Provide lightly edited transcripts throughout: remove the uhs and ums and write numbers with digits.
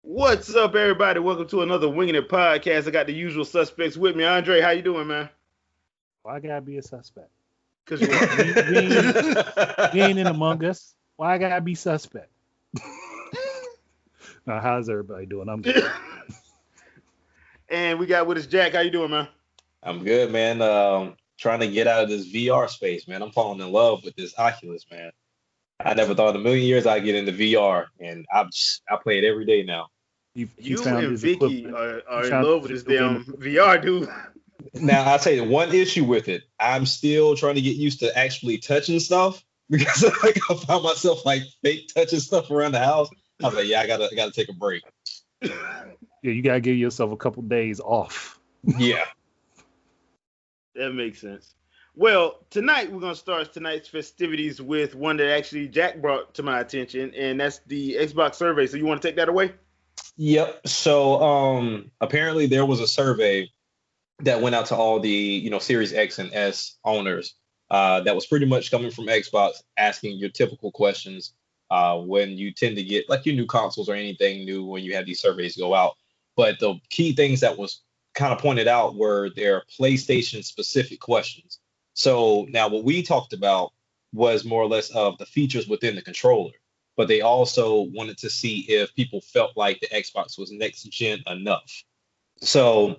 What's up, everybody? Welcome to another Wingin It podcast. I got the usual suspects with me. Andre, how you doing, man? Why I gotta be a suspect? Because you You ain't in Among Us. Why I gotta be suspect? Now, how's everybody doing? I'm good. And we got with us Jack. How you doing, man? I'm good, man. Trying to get out of this VR space, man. I'm falling in love with this Oculus, man. I never thought in a million years I'd get into VR, and I play it every day now. You found and his Vicky equivalent. are You in found love with his this damn equivalent. VR, dude. Now, I'll tell you one issue with it. I'm still trying to get used to actually touching stuff because like I found myself like fake touching stuff around the house. I was like, yeah, I gotta take a break. Yeah, you gotta give yourself a couple days off. Yeah. That makes sense. Well, tonight we're gonna start tonight's festivities with one that actually Jack brought to my attention, and that's the Xbox survey. So you want to take that away? Yep. So apparently there was a survey that went out to all the, Series X and S owners that was pretty much coming from Xbox asking your typical questions when you tend to get like your new consoles or anything new when you have these surveys go out. But the key things that was kind of pointed out were their PlayStation specific questions. So now what we talked about was more or less of the features within the controller, but they also wanted to see if people felt like the Xbox was next gen enough. So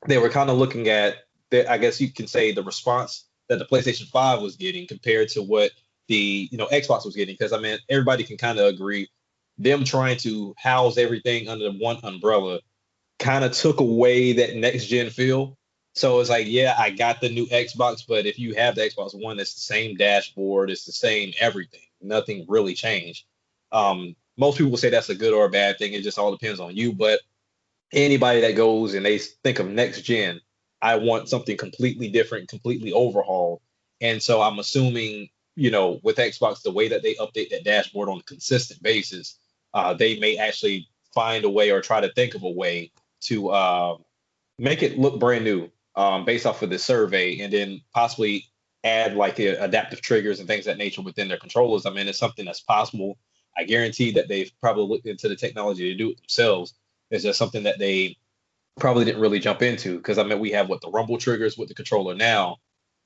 they were kind of looking at, I guess you can say, the response that the PlayStation 5 was getting compared to what the Xbox was getting. Because I mean, everybody can kind of agree, them trying to house everything under one umbrella kind of took away that next gen feel. So it's like, yeah, I got the new Xbox, but if you have the Xbox One, it's the same dashboard, it's the same everything. Nothing really changed. Most people say that's a good or a bad thing. It just all depends on you. But anybody that goes and they think of next gen, I want something completely different, completely overhauled. And so I'm assuming, with Xbox, the way that they update that dashboard on a consistent basis, they may actually find a way or try to think of a way to make it look brand new based off of the survey, and then possibly add like the adaptive triggers and things of that nature within their controllers. I mean, it's something that's possible. I guarantee that they've probably looked into the technology to do it themselves. It's just something that they probably didn't really jump into because I mean, we have the rumble triggers with the controller now.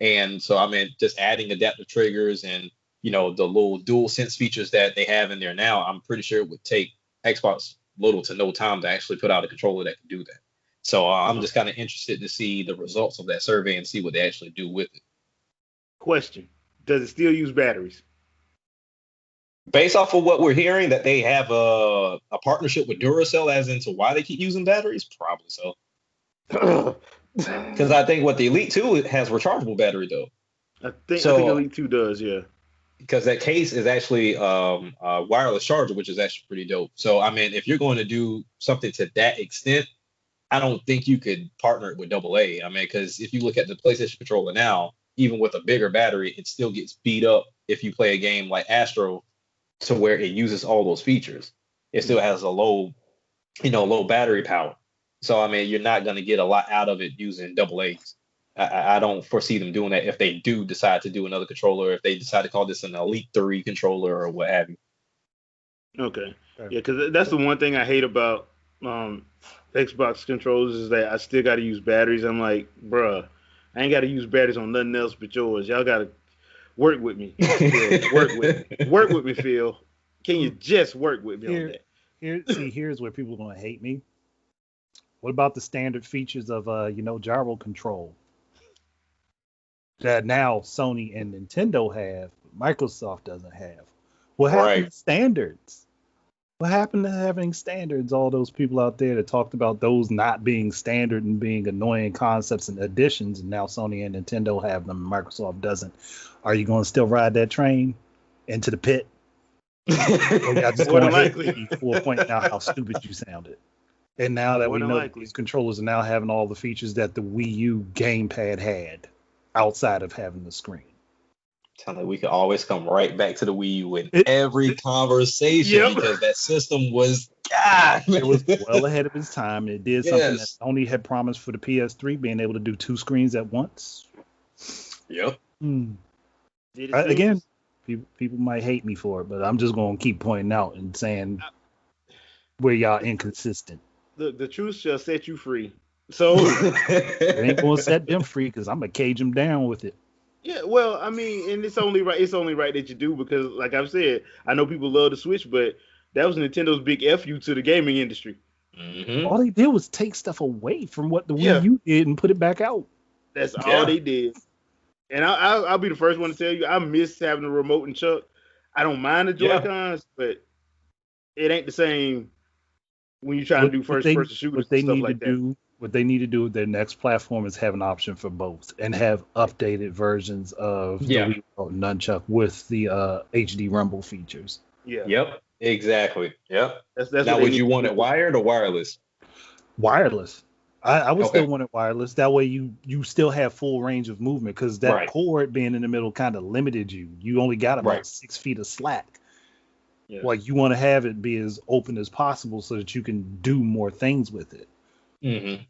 And so, I mean, just adding adaptive triggers and, the little dual sense features that they have in there now, I'm pretty sure it would take Xbox little to no time to actually put out a controller that can do that. So I'm just kind of interested to see the results of that survey and see what they actually do with it. Question: does it still use batteries? Based off of what we're hearing, that they have a partnership with Duracell, as into why they keep using batteries, probably so. Because I think the Elite 2 has rechargeable battery though. I think Elite 2 does, yeah. Because that case is actually a wireless charger, which is actually pretty dope. So I mean, if you're going to do something to that extent, I don't think you could partner it with AA. I mean, because if you look at the PlayStation controller now, even with a bigger battery, it still gets beat up if you play a game like Astro, to where it uses all those features. It still has a low battery power. So, I mean, you're not going to get a lot out of it using AA's. I don't foresee them doing that if they do decide to do another controller, if they decide to call this an Elite 3 controller or what have you. Okay. Yeah, because that's the one thing I hate about Xbox controllers is that I still got to use batteries. I'm like, bruh, I ain't got to use batteries on nothing else but yours. Y'all got to work with me. Phil. Work with me, Phil. Can you just work with me on that? Here's where people are going to hate me. What about the standard features of gyro control that now Sony and Nintendo have, but Microsoft doesn't have? What happened to standards? What happened to having standards? All those people out there that talked about those not being standard and being annoying concepts and additions, and now Sony and Nintendo have them, and Microsoft doesn't. Are you going to still ride that train into the pit? Or y'all just going to hate me for pointing out how stupid you sounded? And now that we know that these controllers are now having all the features that the Wii U gamepad had outside of having the screen. Sounds like we could always come right back to the Wii U in every conversation because that system was it was well ahead of its time. It did something that Sony had promised for the PS3, being able to do two screens at once. Yep. Again, people might hate me for it, but I'm just going to keep pointing out and saying where y'all inconsistent. The truth shall set you free. So it ain't gonna set them free because I'm gonna cage them down with it. Yeah, well, I mean, and it's only right. It's only right that you do because, like I've said, I know people love the Switch, but that was Nintendo's big fu to the gaming industry. Mm-hmm. All they did was take stuff away from what the Wii U did and put it back out. That's all they did. And I'll be the first one to tell you, I miss having the remote and chuck. I don't mind the Joy-Cons, but it ain't the same when you're trying to do first-person shooters and stuff like that. What they need to do with their next platform is have an option for both and have updated versions of the Wii Remote and Nunchuck with the HD Rumble features. Yeah. Yep. Exactly. Yep. That's now, would you want it wired or wireless? Wireless. I would still want it wireless. That way you still have full range of movement because that cord being in the middle kind of limited you. You only got about 6 feet of slack. Yeah. Like you want to have it be as open as possible so that you can do more things with it. Mm-hmm.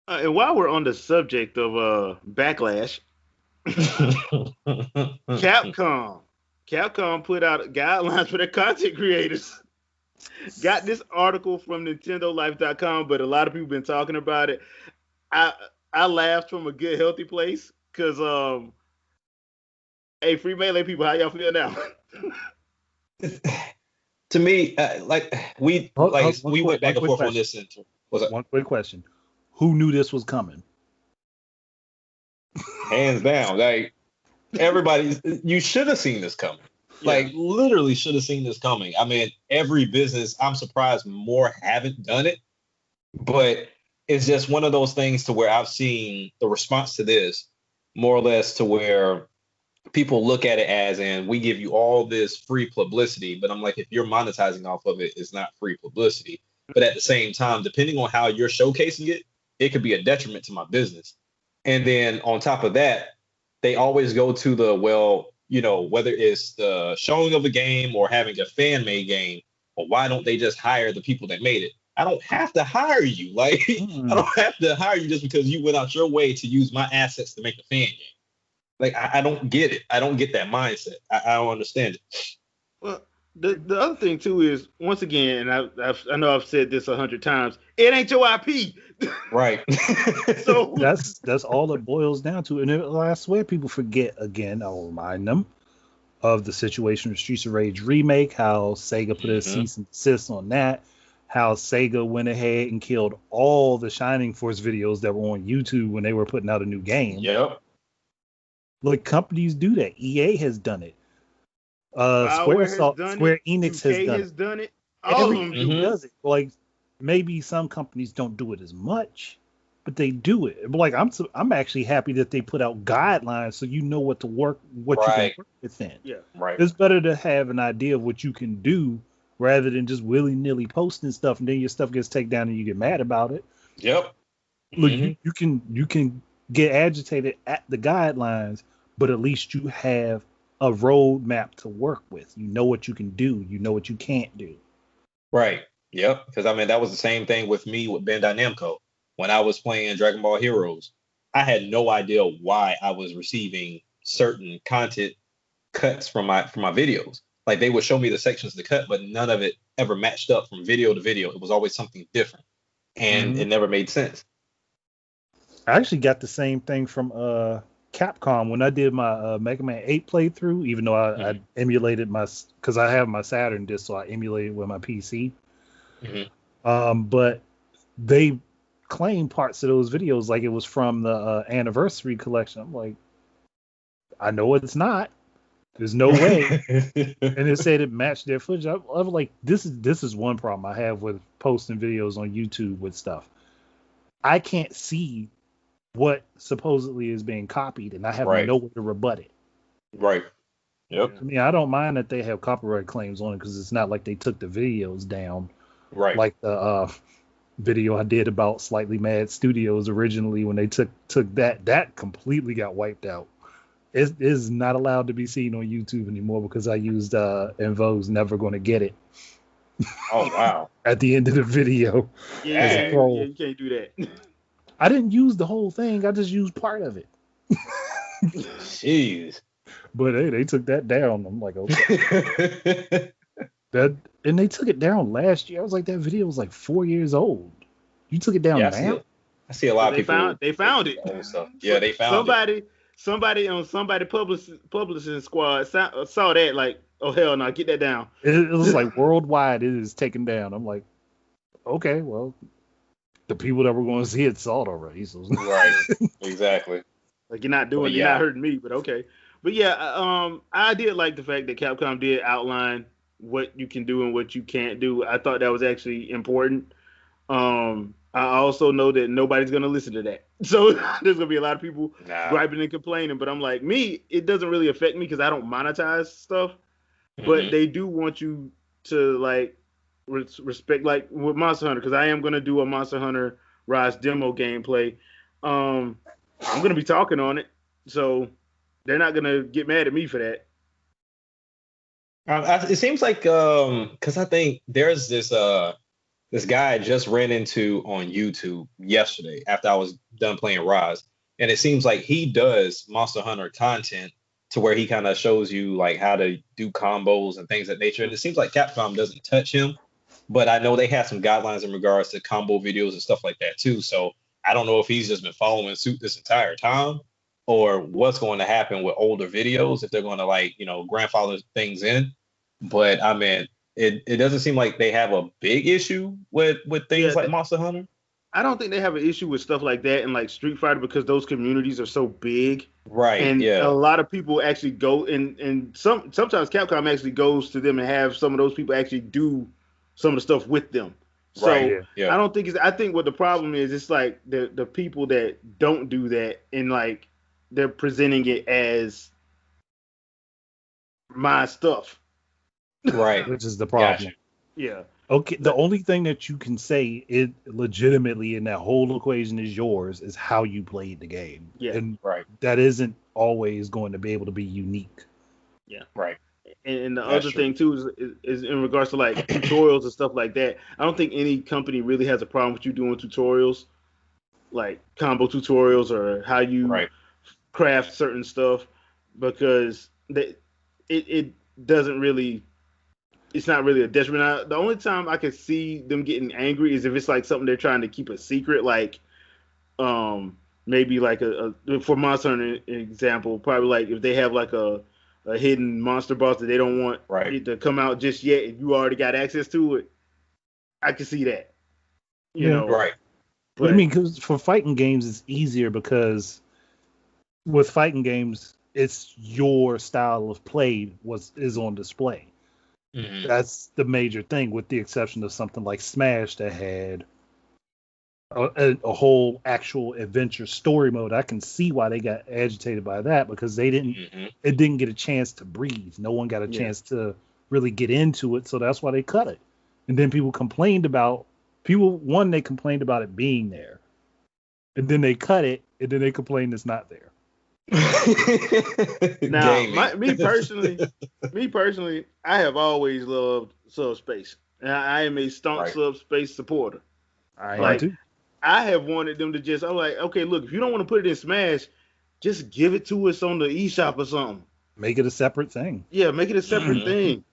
And while we're on the subject of backlash, Capcom put out guidelines for their content creators. Got this article from NintendoLife.com, but a lot of people been talking about it. I laughed from a good, healthy place because, hey, Free Melee people, how y'all feel now? To me, we went back and forth on this. One quick question: who knew this was coming? Hands down, like everybody, you should have seen this coming. Like literally should have seen this coming. I mean, every business, I'm surprised more haven't done it, but it's just one of those things to where I've seen the response to this more or less to where people look at it as, and we give you all this free publicity, but I'm like, if you're monetizing off of it, it's not free publicity. But at the same time, depending on how you're showcasing it, it could be a detriment to my business. And then on top of that, they always go to the, well, you know, whether it's the showing of a game or having a fan-made game, well, why don't they just hire the people that made it? I don't have to hire you. Like, I don't have to hire you just because you went out your way to use my assets to make a fan game. Like, I don't get it. I don't get that mindset. I don't understand it. Well, the other thing, too, is, once again, and I know I've said this 100 times, it ain't your IP. Right. So that's all it boils down to. And I swear people forget, again, I'll remind them of the situation with Streets of Rage Remake, how Sega put a cease and desist on that, how Sega went ahead and killed all the Shining Force videos that were on YouTube when they were putting out a new game. Yep. Like, companies do that. EA has done it. Square Enix has done it. All of them does it. Like, maybe some companies don't do it as much, but they do it. But like, I'm actually happy that they put out guidelines so you know what you can work within. Yeah, right. It's better to have an idea of what you can do rather than just willy-nilly posting stuff and then your stuff gets taken down and you get mad about it. Yep. Look, you can get agitated at the guidelines, but at least you have a roadmap to work with. You know what you can do. You know what you can't do. Right. Yep. Because I mean, that was the same thing with me with Bandai Namco. When I was playing Dragon Ball Heroes, I had no idea why I was receiving certain content cuts from my videos. Like, they would show me the sections to cut, but none of it ever matched up from video to video. It was always something different, and it never made sense. I actually got the same thing from Capcom when I did my Mega Man 8 playthrough, even though I emulated because I have my Saturn disc, so I emulated with my PC. But they claim parts of those videos like it was from the anniversary collection. I'm like, I know it's not. There's no way. And it said it matched their footage. I was like, this is one problem I have with posting videos on YouTube with stuff. I can't see what supposedly is being copied, and I have no way to rebut it. Right. Yep. I mean, I don't mind that they have copyright claims on it because it's not like they took the videos down. Right. Like the video I did about Slightly Mad Studios originally when they took that completely got wiped out. It is not allowed to be seen on YouTube anymore because I used Envo's Never Gonna Get It. Oh, wow. At the end of the video. Yeah, you can't do that. I didn't use the whole thing. I just used part of it. Jeez. But hey, they took that down. I'm like, okay. And they took it down last year. I was like, that video was like 4 years old. You took it down now? I see a lot of people. They found it. Yeah, they found it. Somebody on somebody publishing squad saw that like, oh hell no, get that down. It was like worldwide it is taken down. I'm like, okay, well, the people that were going to see it saw it already. So. Right, exactly. Like you're not hurting me, but okay. But yeah, I did like the fact that Capcom did outline what you can do and what you can't do. I thought that was actually important. I also know that nobody's gonna listen to that, so there's gonna be a lot of people griping and complaining. But I'm like, it doesn't really affect me because I don't monetize stuff. Mm-hmm. But they do want you to like respect, like with Monster Hunter, because I am gonna do a Monster Hunter Rise demo gameplay. I'm gonna be talking on it, so they're not gonna get mad at me for that. It seems like because I think there's this guy I just ran into on YouTube yesterday after I was done playing Rise, and it seems like he does Monster Hunter content to where he kind of shows you like how to do combos and things of that nature. And it seems like Capcom doesn't touch him, but I know they have some guidelines in regards to combo videos and stuff like that too. So I don't know if he's just been following suit this entire time or what's going to happen with older videos, if they're going to like, grandfather things in. But I mean, it doesn't seem like they have a big issue with things like Monster Hunter. I don't think they have an issue with stuff like that and like Street Fighter because those communities are so big. Right. And a lot of people actually go and sometimes Capcom actually goes to them and have some of those people actually do some of the stuff with them. So I don't think I think what the problem is, it's like the people that don't do that and like they're presenting it as my stuff. Right. Which is the problem. Gotcha. Yeah. Okay. The only thing that you can say it legitimately in that whole equation is yours is how you played the game. Yeah. And that isn't always going to be able to be unique. Yeah. Right. And the other thing too is in regards to like tutorials and stuff like that. I don't think any company really has a problem with you doing tutorials, like combo tutorials or how you craft certain stuff, because it doesn't really. It's not really a detriment. The only time I can see them getting angry is if it's like something they're trying to keep a secret, like maybe like for Monster Hunter example, probably like if they have like a hidden monster boss that they don't want it to come out just yet, and you already got access to it. I can see that. You know, right? But I mean, because for fighting games, it's easier because with fighting games, it's your style of play is on display. Mm-hmm. That's the major thing, with the exception of something like Smash that had a whole actual adventure story mode. I can see why they got agitated by that, because they didn't. Mm-hmm. It didn't get a chance to breathe. No one got a chance to really get into it, so that's why they cut it. And then people complained about they complained about it being there, and then they cut it, and then they complained it's not there. Now, me personally, I have always loved subspace, and I am a staunch subspace supporter. I do. I have wanted them to just. I'm like, okay, look, if you don't want to put it in Smash, just give it to us on the eShop or something. Make it a separate thing. Yeah, make it a separate thing.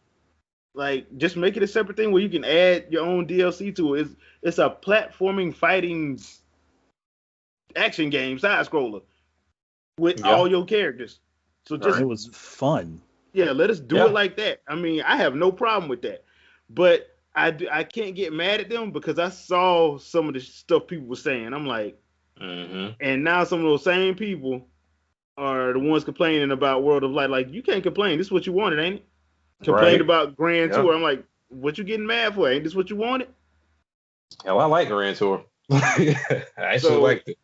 Like, just make it a separate thing where you can add your own DLC to it. It's a platforming fighting action game, side scroller. With all your characters. So just it was fun. Yeah, let us do it like that. I mean, I have no problem with that. But I can't get mad at them because I saw some of the stuff people were saying. I'm like, and now some of those same people are the ones complaining about World of Light. Like, you can't complain. This is what you wanted, ain't it? Complained about Grand Tour. I'm like, what you getting mad for? Ain't this what you wanted? Hell, I like Grand Tour. I actually liked it.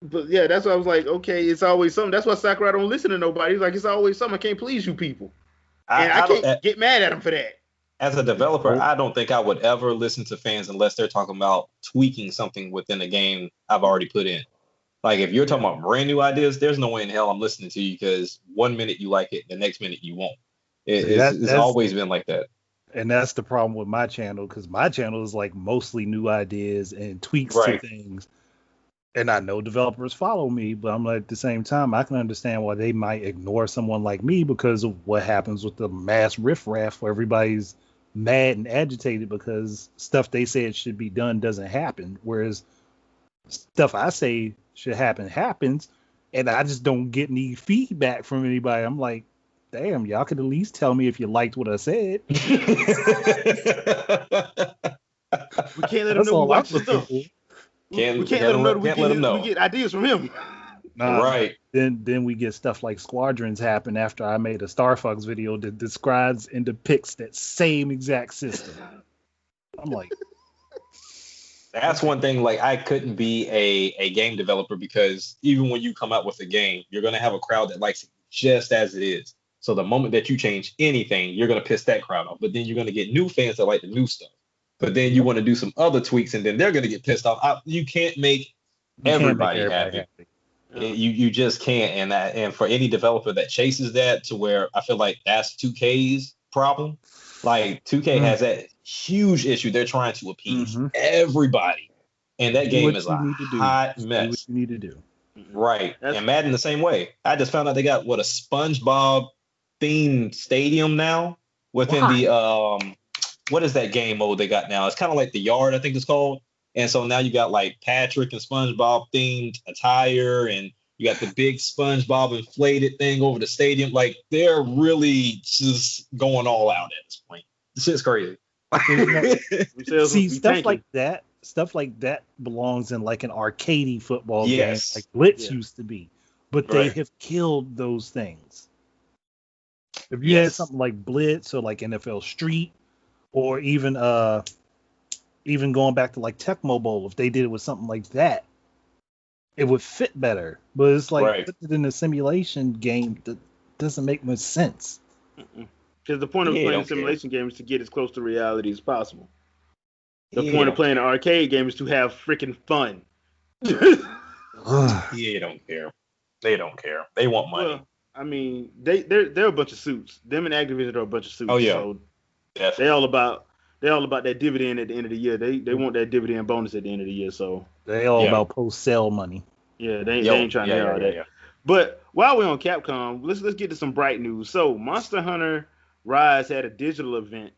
But yeah, that's why I was like, okay, it's always something. That's why Sakurai don't listen to nobody. He's like, it's always something. I can't please you people. And I can't get mad at him for that. As a developer, I don't think I would ever listen to fans unless they're talking about tweaking something within a game I've already put in. Like, if you're talking about brand new ideas, there's no way in hell I'm listening to you, because 1 minute you like it, the next minute you won't. It's always been like that. And that's the problem with my channel, because my channel is like mostly new ideas and tweaks to things. And I know developers follow me, but I'm like, at the same time, I can understand why they might ignore someone like me because of what happens with the mass riffraff where everybody's mad and agitated because stuff they said should be done doesn't happen, whereas stuff I say should happen happens, and I just don't get any feedback from anybody. I'm like, damn, y'all could at least tell me if you liked what I said. We can't let him know we watch the stuff. We can't let him know we get ideas from him. Right. Then we get stuff like Squadrons happen after I made a Star Fox video that describes and depicts that same exact system. I'm like, that's one thing. Like, I couldn't be a game developer because even when you come out with a game, you're gonna have a crowd that likes it just as it is. So the moment that you change anything, you're gonna piss that crowd off. But then you're gonna get new fans that like the new stuff. But then you want to do some other tweaks, and then they're gonna get pissed off. You can't make everybody happy. You just can't, and for any developer that chases that to where I feel like that's 2K's problem. Like 2K has that huge issue. They're trying to appease everybody, and that game is a hot mess. Do what you need to do. Right, and Madden the same way. I just found out they got a SpongeBob themed stadium now within the what is that game mode they got now? It's kind of like the Yard, I think it's called. And so now you got like Patrick and SpongeBob themed attire, and you got the big SpongeBob inflated thing over the stadium. Like, they're really just going all out at this point. This shit's crazy. See, stuff like that belongs in like an arcadey football game, like Blitz used to be. But they have killed those things. If you had something like Blitz or like NFL Street, or even going back to like Tecmo Bowl, if they did it with something like that, it would fit better. But it's like put it in a simulation game that doesn't make much sense. Because the point of playing a simulation game is to get as close to reality as possible. The point of playing an arcade game is to have freaking fun. They don't care. They don't care. They want money. Well, I mean, they're a bunch of suits. Them and Activision are a bunch of suits. Oh yeah. So they all about that dividend at the end of the year. They want that dividend bonus at the end of the year. So they all about post-sale money. Yeah, they ain't trying to hear all that. Yeah. But while we're on Capcom, let's get to some bright news. So Monster Hunter Rise had a digital event,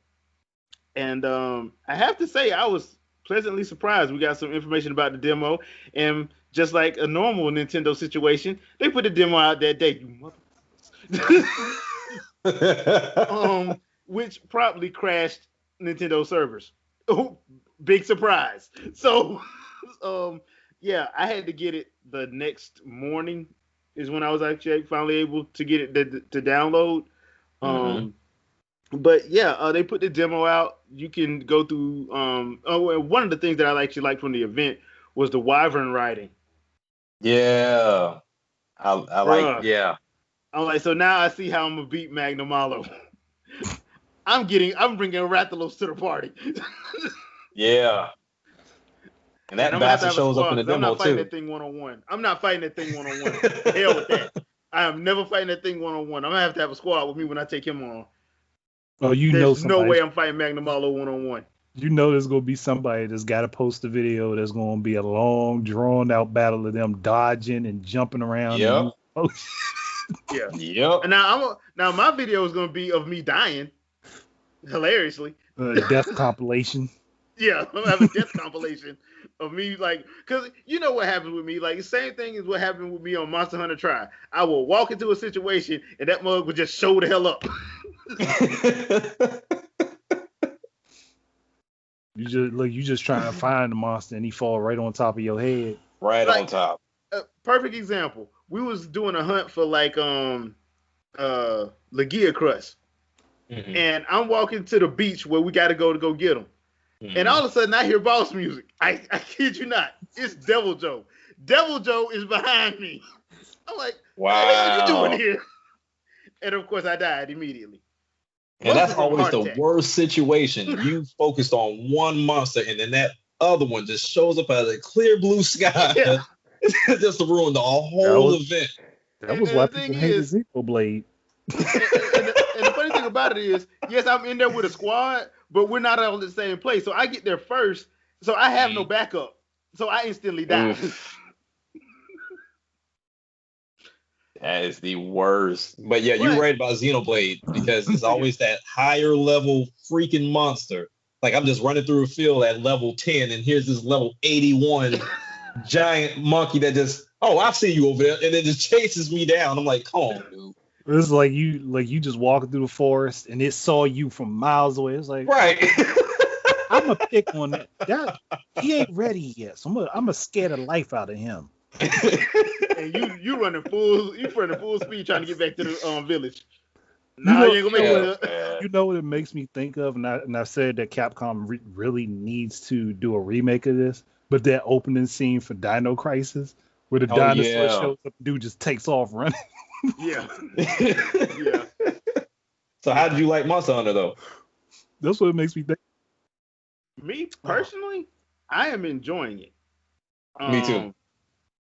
and I have to say I was pleasantly surprised. We got some information about the demo, and just like a normal Nintendo situation, they put the demo out that day. You motherfuckers. Which probably crashed Nintendo servers. Oh, big surprise. So, yeah, I had to get it the next morning is when I was actually finally able to get it to download. But yeah, they put the demo out. You can go through. One of the things that I actually liked from the event was the wyvern riding. Yeah, I like. Yeah, I'm like, so now I see how I'm gonna beat Magna Malo. I'm bringing Rathalos to the party. Yeah. And that bastard shows up in the demo, I'm not fighting too. That thing one-on-one. I'm not fighting that thing one-on-one. Hell with that. I am never fighting that thing one-on-one. I'm going to have a squad with me when I take him on. Oh, There's no way I'm fighting Magna Malo one-on-one. You know there's going to be somebody that's got to post a video that's going to be a long, drawn-out battle of them dodging and jumping around. Yep. Yeah. Yep. And now my video is going to be of me dying, hilariously. Death compilation. Yeah, I'm going to have a death compilation of me, like, because you know what happens with me. Like, the same thing is what happened with me on Monster Hunter Tri. I will walk into a situation, and that mug would just show the hell up. You just trying to find the monster, and he fall right on top of your head. Right on top. Perfect example. We was doing a hunt for, like, Legia Crust. Mm-hmm. And I'm walking to the beach where we got to go get him. Mm-hmm. And all of a sudden, I hear boss music. I kid you not. It's Devil Joe. Devil Joe is behind me. I'm like, wow. What are you doing here? And, of course, I died immediately. And that's always the worst situation. You focused on one monster, and then that other one just shows up out of the clear blue sky. Yeah. Just to ruin the whole event. That was why people hated Zero Blade. And the funny thing about it is, yes, I'm in there with a squad, but we're not all in the same place. So I get there first, so I have no backup. So I instantly die. That is the worst. But yeah, you're right about Xenoblade because it's always that higher level freaking monster. Like I'm just running through a field at level 10, and here's this level 81 giant monkey that just, I see you over there, and then just chases me down. I'm like, come on, dude. It's like you just walking through the forest, and it saw you from miles away. It's like, right. I'm gonna pick on that. He ain't ready yet, so I'm gonna scare the life out of him. And you running full speed trying to get back to the village. No, you ain't gonna make it. You know what it makes me think of, and I said that Capcom really needs to do a remake of this, but that opening scene for Dino Crisis, where the dinosaur shows up, dude just takes off running. Yeah. So how did you like Monster Hunter though? That's what it makes me think. Me personally, I am enjoying it. Me too.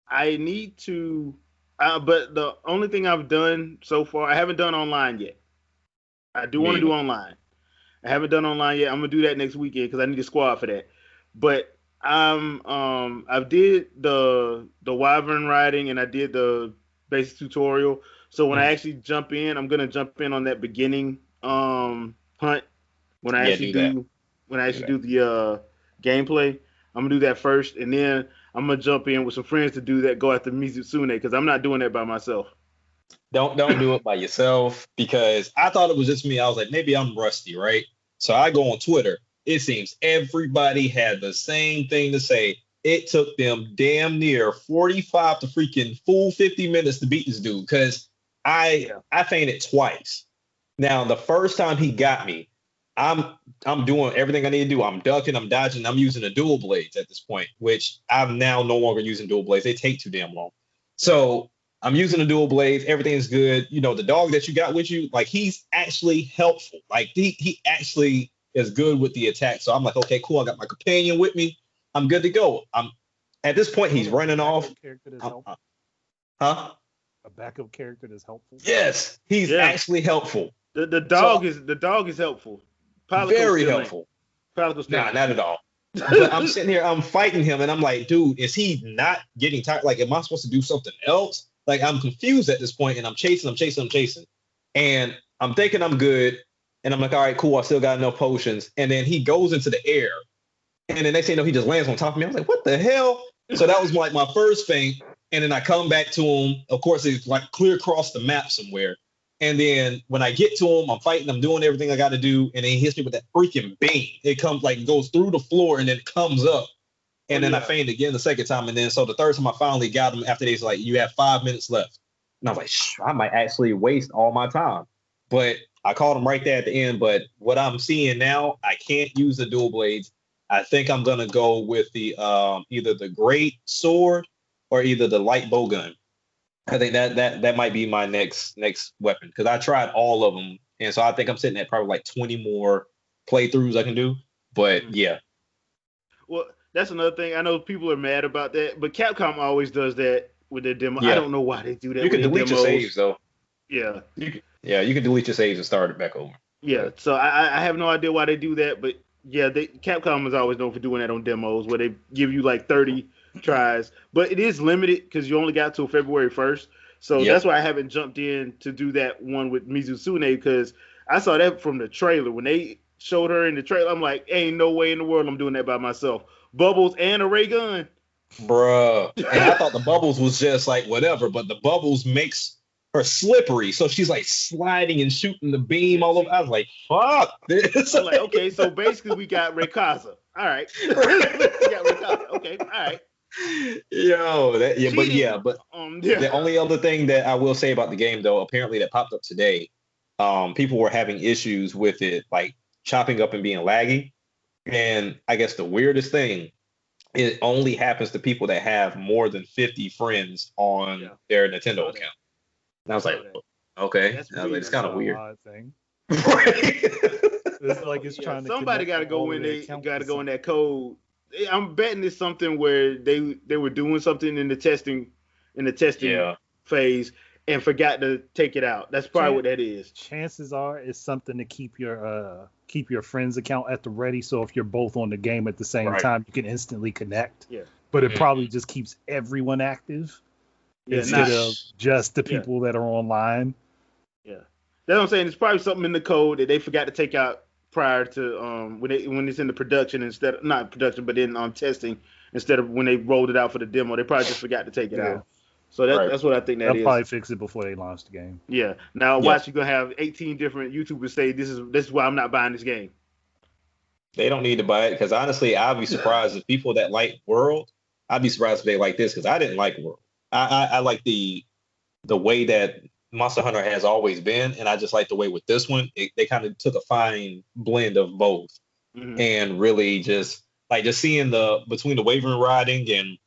I need to, but the only thing I've done so far, I haven't done online yet. I do want to do online. I haven't done online yet. I'm gonna do that next weekend because I need a squad for that. But I've did the wyvern riding and I did the basic tutorial. So when I actually jump in, I'm gonna jump in on that beginning hunt when I actually do the gameplay. I'm gonna do that first, and then I'm gonna jump in with some friends to do that. Go after Mizutsune because I'm not doing that by myself. Don't do it by yourself because I thought it was just me. I was like, maybe I'm rusty, right? So I go on Twitter. It seems everybody had the same thing to say. It took them damn near 45 to freaking full 50 minutes to beat this dude because I fainted twice. Now the first time he got me, I'm doing everything I need to do. I'm ducking, I'm dodging, I'm using the dual blades at this point, which I'm now no longer using dual blades. They take too damn long. So I'm using the dual blades. Everything's good. You know, the dog that you got with you, like he's actually helpful. Like he actually is good with the attack. So I'm like, okay, cool. I got my companion with me. I'm good to go. I'm at this point. He's running off. A backup character that's helpful. Yes, he's actually helpful. The dog is helpful. Palico very helpful. Nah, not at all. But I'm sitting here, I'm fighting him, and I'm like, dude, is he not getting tired? Like, am I supposed to do something else? Like, I'm confused at this point, and I'm chasing. And I'm thinking I'm good. And I'm like, all right, cool. I still got enough potions. And then he goes into the air. And then next thing you know, he just lands on top of me. I was like, what the hell? So that was like my first feint. And then I come back to him. Of course, it's like clear across the map somewhere. And then when I get to him, I'm fighting, I'm doing everything I got to do. And then he hits me with that freaking beam. It comes like goes through the floor and then comes up. And then I fainted again the second time. And then so the third time I finally got him after he's like, you have 5 minutes left. And I was like, I might actually waste all my time. But I caught him right there at the end. But what I'm seeing now, I can't use the dual blades. I think I'm going to go with the either the great sword or either the light bow gun. I think that might be my next weapon because I tried all of them, and so I think I'm sitting at probably like 20 more playthroughs I can do. But yeah. Well, that's another thing. I know people are mad about that, but Capcom always does that with their demo. Yeah. I don't know why they do that. You can delete your saves though. Yeah. You can delete your saves and start it back over. Yeah. So I have no idea why they do that, but yeah, Capcom is always known for doing that on demos where they give you like 30 tries, but it is limited because you only got till February 1st. So that's why I haven't jumped in to do that one with Mizutsune because I saw that from the trailer. When they showed her in the trailer, I'm like, ain't no way in the world I'm doing that by myself. Bubbles and a ray gun. Bruh. And I thought the bubbles was just like whatever, but the bubbles makes her slippery. So she's like sliding and shooting the beam all over. I was like, fuck this. I'm like, okay, so basically we got Raykaza. All right. We got Raykaza. Okay, all right. Yo, but the only other thing that I will say about the game though, apparently that popped up today, people were having issues with it like chopping up and being laggy. And I guess the weirdest thing, it only happens to people that have more than 50 friends on their Nintendo account. And I was like, okay, it's kind of weird. Thing. Right. It's like it's trying to. Somebody got to go in. They got to go in that code. I'm betting it's something where they were doing something in the testing phase and forgot to take it out. That's probably what that is. Chances are it's something to keep your friend's account at the ready. So if you're both on the game at the same time, you can instantly connect. Yeah. But it probably just keeps everyone active. instead of just the people that are online. Yeah, that's what I'm saying. It's probably something in the code that they forgot to take out prior to when it's in the production instead of not production but in testing instead of when they rolled it out for the demo. They probably just forgot to take it out. So that's what I think that They'll probably fix it before they launch the game. Yeah. Now watch, you're gonna have 18 different YouTubers say this is why I'm not buying this game. They don't need to buy it because honestly, I'd be surprised if people that like World, I'd be surprised if they like this because I didn't like World. I like the way that Monster Hunter has always been, and I just like the way with this one, they kind of took a fine blend of both, and really just seeing the between the wavering riding and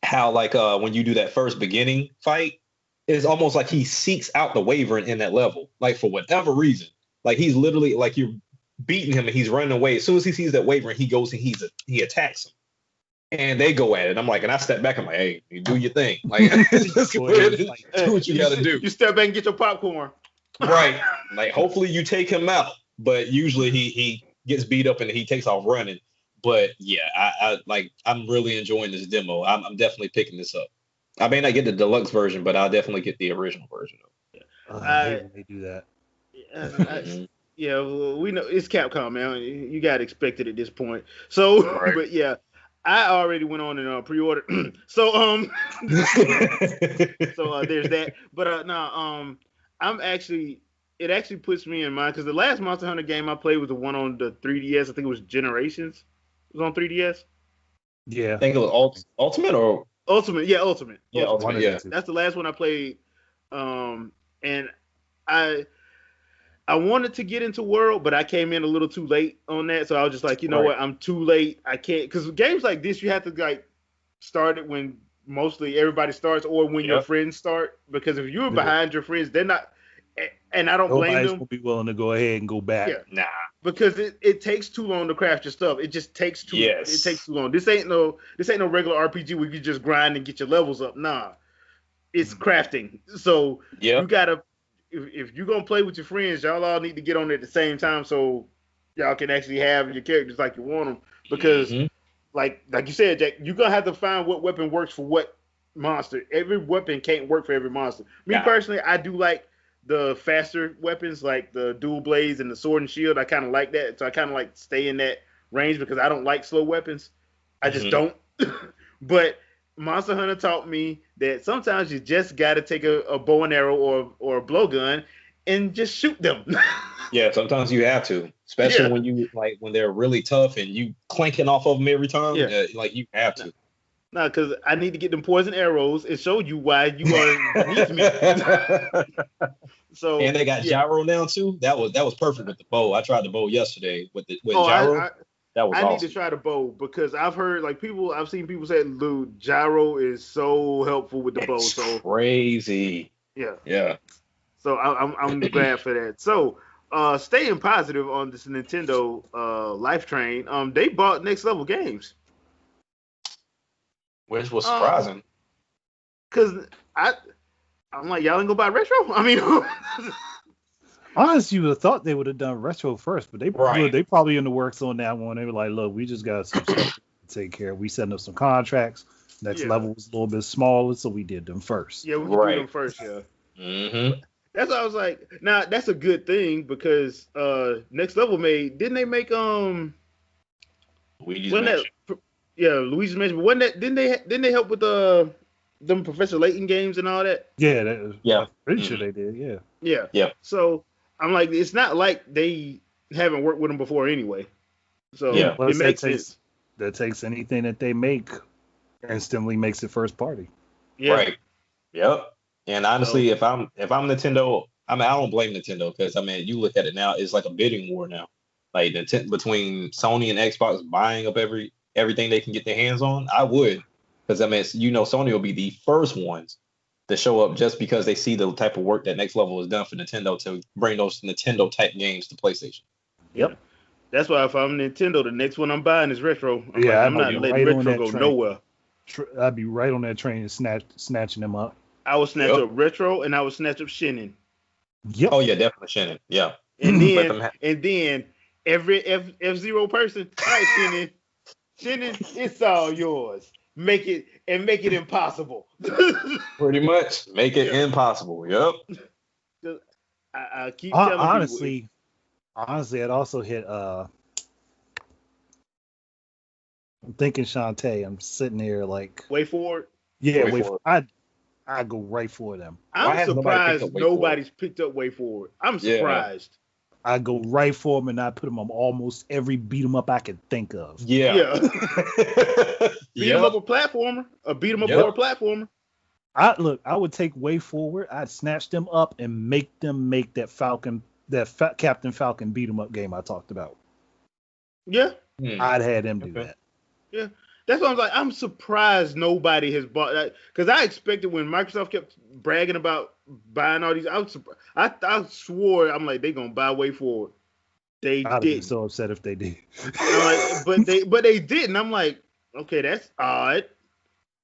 how when you do that first beginning fight, it's almost like he seeks out the wavering in that level, like for whatever reason, like he's literally like you're beating him and he's running away. As soon as he sees that wavering, he goes and he attacks him. And they go at it. I'm like, and I step back. I'm like, hey, you do your thing. Like, just go ahead and do what you got to do. You step back and get your popcorn. Right. Like, hopefully you take him out. But usually he gets beat up and he takes off running. But yeah, I'm really enjoying this demo. I'm definitely picking this up. I may not get the deluxe version, but I'll definitely get the original version of it. I hate when they do that. Yeah, well, we know it's Capcom, man. You got to expect it at this point. So, but yeah. I already went on and pre-ordered. So there's that. But it actually puts me in mind because the last Monster Hunter game I played was the one on the 3DS. I think it was Generations. It was on 3DS. Yeah. I think it was Ultimate or Ultimate. Yeah, Ultimate. Yeah, Ultimate. Yeah. That's the last one I played. And I wanted to get into World, but I came in a little too late on that. So I was just like, you know what? I'm too late. I can't. Because games like this, you have to start it when mostly everybody starts or when your friends start. Because if you're behind your friends, they're not. And I don't blame them. Nobody's will be willing to go ahead and go back. Yeah. Nah. Because it takes too long to craft your stuff. It just takes too. Yes. It takes too long. This ain't no regular RPG where you just grind and get your levels up. Nah. It's crafting. So you gotta. If you're going to play with your friends, y'all all need to get on at the same time so y'all can actually have your characters like you want them. Because, like you said, Jack, you're going to have to find what weapon works for what monster. Every weapon can't work for every monster. Me, personally, I do like the faster weapons, like the dual blades and the sword and shield. I kind of like that. So I kind of like stay in that range because I don't like slow weapons. I just don't. But Monster Hunter taught me that sometimes you just got to take a bow and arrow or a blowgun and just shoot them. Yeah, sometimes you have to, especially when you when they're really tough and you clanking off of them every time. Yeah. You have to. No, because I need to get them poison arrows and show you why you are beneath me. So and they got gyro now too. That was perfect with the bow. I tried the bow yesterday with gyro. I need to try the bow because I've heard I've seen people say, "Dude, gyro is so helpful with the bow." So crazy. Yeah. So I'm glad for that. So staying positive on this Nintendo life train, they bought Next Level Games, which was surprising. Cause I'm like, y'all ain't gonna buy retro. I mean. Honestly, you would have thought they would have done retro first, but they probably in the works on that one. They were like, look, we just got some stuff to take care of. We setting up some contracts. Next level was a little bit smaller, so we did them first. Yeah, we did them first, yeah. Mm-hmm. That's why I was like, now that's a good thing because Next Level didn't they make Luigi's Mansion? Luigi's Mansion. But didn't they help with them Professor Layton games and all that? Yeah, I'm pretty sure they did. Yeah. So I'm like, it's not like they haven't worked with them before anyway. So it makes sense. That takes anything that they make instantly makes it first party. Yeah. Right. Yep. And honestly, if I'm Nintendo, I don't blame Nintendo because you look at it now, it's like a bidding war now. Like between Sony and Xbox buying up everything they can get their hands on, I would. Because Sony will be the first ones to show up just because they see the type of work that Next Level has done for Nintendo to bring those Nintendo type games to PlayStation. Yep. That's why if I'm Nintendo, the next one I'm buying is retro. I'm not letting retro go nowhere. I'd be right on that train and snatching them up. I would snatch up retro and I would snatch up Shinin. Yep. Oh yeah, definitely Shinin. Yeah. And then every F-Zero person, all right, Shinin, it's all yours. make it impossible. Pretty much make it impossible. Yep. I keep telling honestly, it also hit. I'm thinking Shantae. I'm sitting here like Way Forward. Yeah, Way Forward. I go right for them. I'm surprised nobody's picked up Way Forward. I'm surprised. I go right for them, and I put them on almost every beat 'em up I could think of. Yeah. Beat 'em up a platformer, a beat 'em up or a platformer. I would take Way Forward. I'd snatch them up and make them make that Captain Falcon beat 'em up game I talked about. Yeah. I'd had them do that. Yeah. That's what I'm like. I'm surprised nobody has bought that, because I expected when Microsoft kept bragging about buying all these. I swore they're gonna buy Way Forward. They didn't. I'd be so upset if they did. but they didn't. I'm like, okay, that's odd.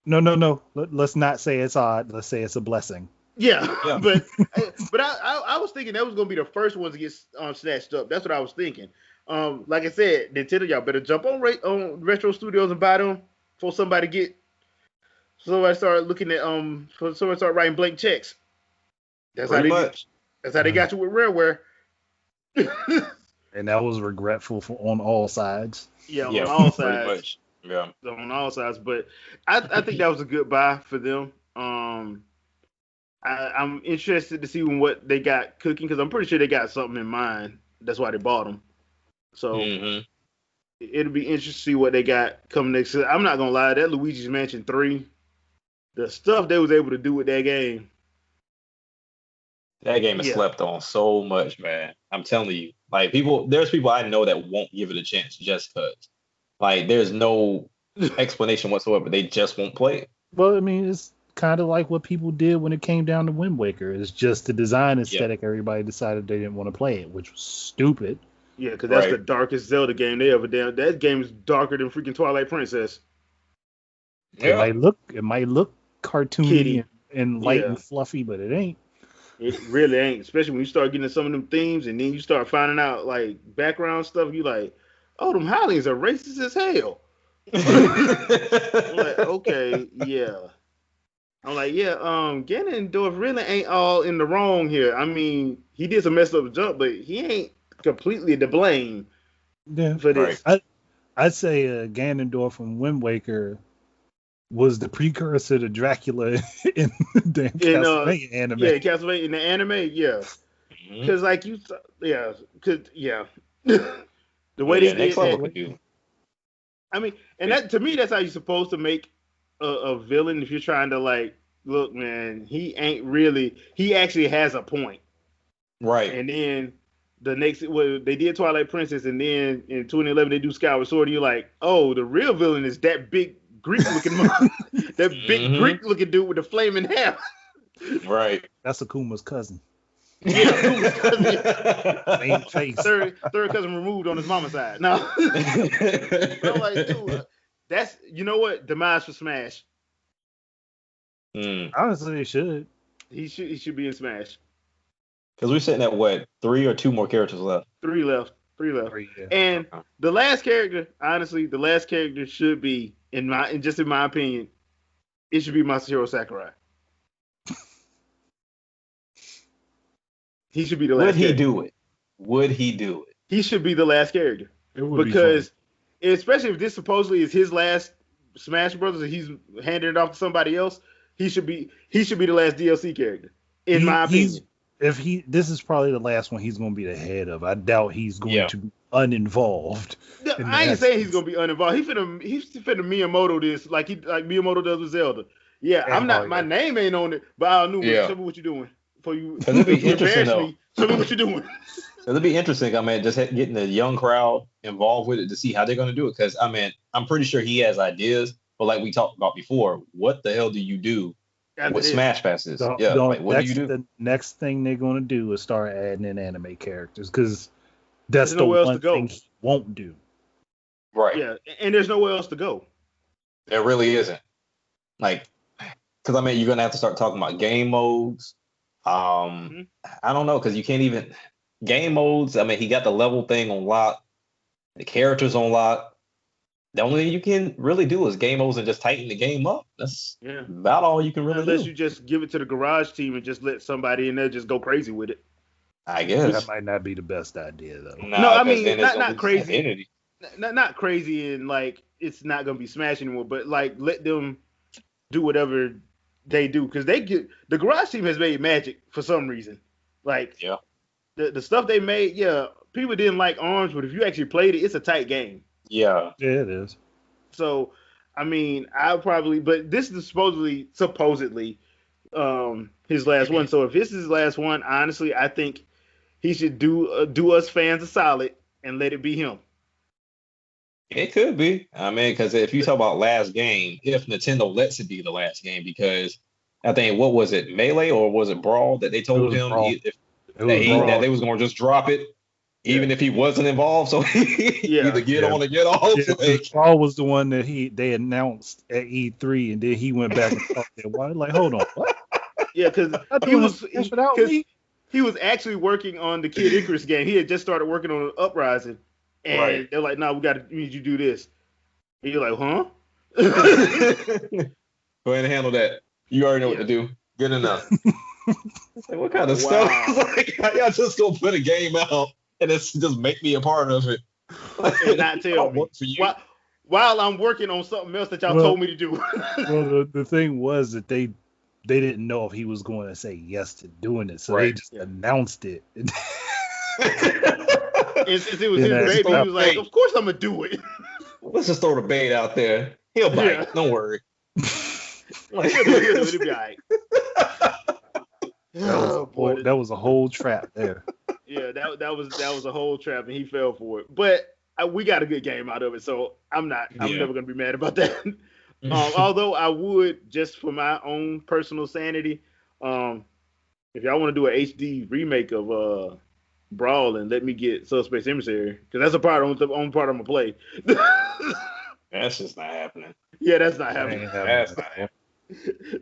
No. Let's not say it's odd. Let's say it's a blessing. Yeah. but I was thinking that was gonna be the first ones to get snatched up. That's what I was thinking. Like I said, Nintendo, y'all better jump on Retro Studios and buy them before somebody start looking at somebody start writing blank checks. That's how they got you with Rareware. And that was regretful on all sides. Yeah, on all sides. Much. Yeah, on all sides. But I think that was a good buy for them. I'm interested to see what they got cooking, because I'm pretty sure they got something in mind. That's why they bought them. So it'll be interesting to see what they got coming next. I'm not gonna lie, that Luigi's Mansion 3, the stuff they was able to do with that game. That game is slept on so much, man. I'm telling you. Like there's people I know that won't give it a chance just because. Like there's no explanation whatsoever. They just won't play it. Well, I mean, it's kind of like what people did when it came down to Wind Waker. It's just the design aesthetic. Everybody decided they didn't want to play it, which was stupid. Yeah, because that's the darkest Zelda game they ever did. That game is darker than freaking Twilight Princess. Yeah. It might look cartoony and light and fluffy, but it ain't. It really ain't. Especially when you start getting some of them themes, and then you start finding out like background stuff. You like, oh, them Howlings are racist as hell. I'm like, okay, yeah. I'm like, yeah. Ganondorf really ain't all in the wrong here. I mean, he did some messed up jump, but he ain't completely to blame for this. I'd say Ganondorf from Wind Waker was the precursor to Dracula in the Castlevania anime. Yeah, Castlevania in the anime, yeah. Because the way they did that. I mean, and that to me, that's how you're supposed to make a villain. If you're trying to like, look, man, he actually has a point, right? And then they did Twilight Princess, and then in 2011 they do Skyward Sword. And you're like, oh, the real villain is that big Greek-looking Greek-looking dude with the flaming hair. Right. That's Akuma's cousin. Yeah, Akuma's cousin. Same face. Third cousin removed on his mama's side. No. I'm like, dude, that's, you know what? Demise for Smash. Honestly, he should. He should be in Smash. Because we're sitting at what, 3 or 2 more characters left? 3 left. 3 left. 3, yeah. And the last character, honestly, should be, in my opinion, it should be Masahiro Sakurai. He should be the last. Would he do it? He should be the last character. Because especially if this supposedly is his last Smash Brothers and he's handing it off to somebody else, he should be the last DLC character, in my opinion. This is probably the last one he's going to be the head of. I doubt he's going to be uninvolved. I ain't saying he's going to be uninvolved. He's finna Miyamoto this like Miyamoto does with Zelda. Yeah, I'm not. My name ain't on it, but I knew. Tell me what you're doing. For you, it'll be interesting though. Tell me what you're doing. It'll be interesting. I mean, just getting the young crowd involved with it to see how they're going to do it. Because I mean, I'm pretty sure he has ideas, but like we talked about before, what the hell do you do with Smash Passes? What do you do? The next thing they're going to do is start adding in anime characters, because that's the one thing he won't do. Right. Yeah, and there's nowhere else to go. There really isn't. Like, because I mean, you're going to have to start talking about game modes. I don't know, because you can't even game modes. I mean, he got the level thing on lock, the characters on lock. the only thing you can really do is game modes and just tighten the game up. That's about all you can really do. Unless you just give it to the garage team and just let somebody in there just go crazy with it. I guess that might not be the best idea though. No, I mean not crazy. Not crazy and like it's not gonna be smashing anymore, but like let them do whatever they do because the garage team has made magic for some reason. Like the stuff they made, people didn't like Arms, but if you actually played it, it's a tight game. Yeah, it is. So, I mean, but this is supposedly his last one. So if this is his last one, honestly, I think he should do us fans a solid and let it be him. It could be. I mean, because if you talk about last game, if Nintendo lets it be the last game, because I think what was it, Melee or was it Brawl that they told him that they was going to just drop it. Even if he wasn't involved, so either get on or get off. Paul was the one that they announced at E3, and then he went back and talked to him. Like, hold on, what? Yeah, because he was actually working on the Kid Icarus game. He had just started working on Uprising, and they're like, "No, we need you to do this." And you're like, "Huh?" Go ahead and handle that. You already know what to do. Good enough. Like, what kind of stuff? Like, y'all just gonna put a game out? And it's just make me a part of it. And not tell me. While I'm working on something else that y'all told me to do. Well, the thing was that they didn't know if he was going to say yes to doing it. So they just announced it. And since it was his baby, he was like, of course I'm going to do it. Let's just throw the bait out there. He'll bite. Yeah. Don't worry. It'll be all right. That was a whole trap there. Yeah, that was a whole trap, and he fell for it. But we got a good game out of it, so I'm never gonna be mad about that. Although I would, just for my own personal sanity, if y'all want to do an HD remake of Brawl and let me get Subspace Emissary, because that's the only part I'm gonna play. That's just not happening. Yeah, that's not happening. That's not happening.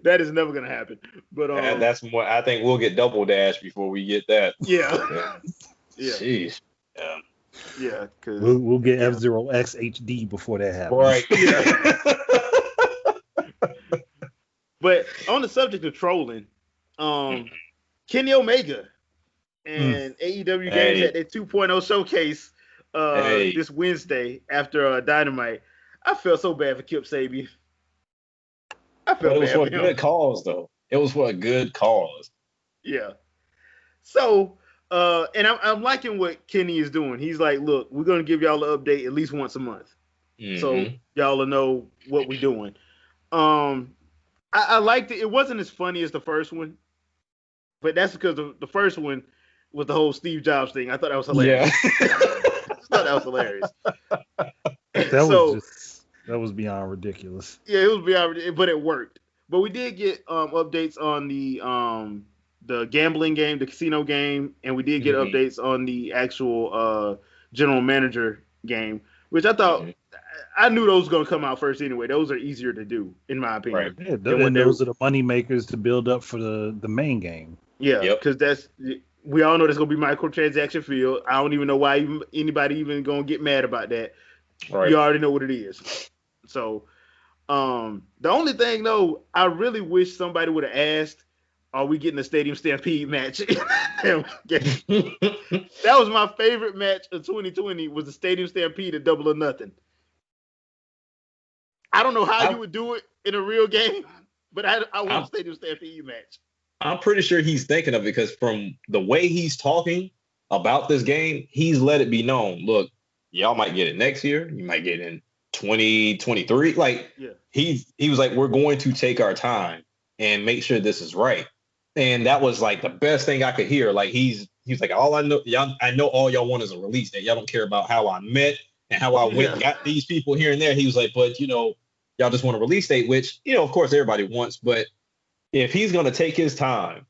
That is never gonna happen. But that's more. I think we'll get Double Dash before we get that. Yeah. Jeez. Yeah. Cause we'll get F-Zero X HD before that happens. Right. Yeah. But on the subject of trolling, Kenny Omega and AEW Games had their 2.0 showcase this Wednesday after Dynamite. I felt so bad for Kip Sabian. It was for a good cause, though. It was for a good cause. Yeah. So, and I'm liking what Kenny is doing. He's like, look, we're going to give y'all an update at least once a month. Mm-hmm. So y'all will know what we're doing. I liked it. It wasn't as funny as the first one, but that's because the first one was the whole Steve Jobs thing. I thought that was hilarious. Yeah. I thought that was hilarious. That was beyond ridiculous. Yeah, it was beyond ridiculous, but it worked. But we did get updates on the gambling game, the casino game, and we did get updates on the actual general manager game, which I thought I knew those were going to come out first anyway. Those are easier to do, in my opinion. Right. Yeah, those are the money makers to build up for the main game. Yeah, because we all know that's going to be microtransaction field. I don't even know why anybody even going to get mad about that. Right. You already know what it is. So, the only thing though, I really wish somebody would have asked, "Are we getting a Stadium Stampede match?" That was my favorite match of 2020. Was the Stadium Stampede at Double or Nothing. I don't know how you would do it in a real game, but I want a Stadium Stampede match. I'm pretty sure he's thinking of it because from the way he's talking about this game, he's let it be known. Look, y'all might get it next year. You might get it in 2023. Like he was like, we're going to take our time and make sure this is right. And that was like the best thing I could hear. Like he's like, all I know, I know all y'all want is a release date. Y'all don't care about how I met and how I went and got these people here and there. He was like, but y'all just want a release date, which of course everybody wants. But if he's going to take his time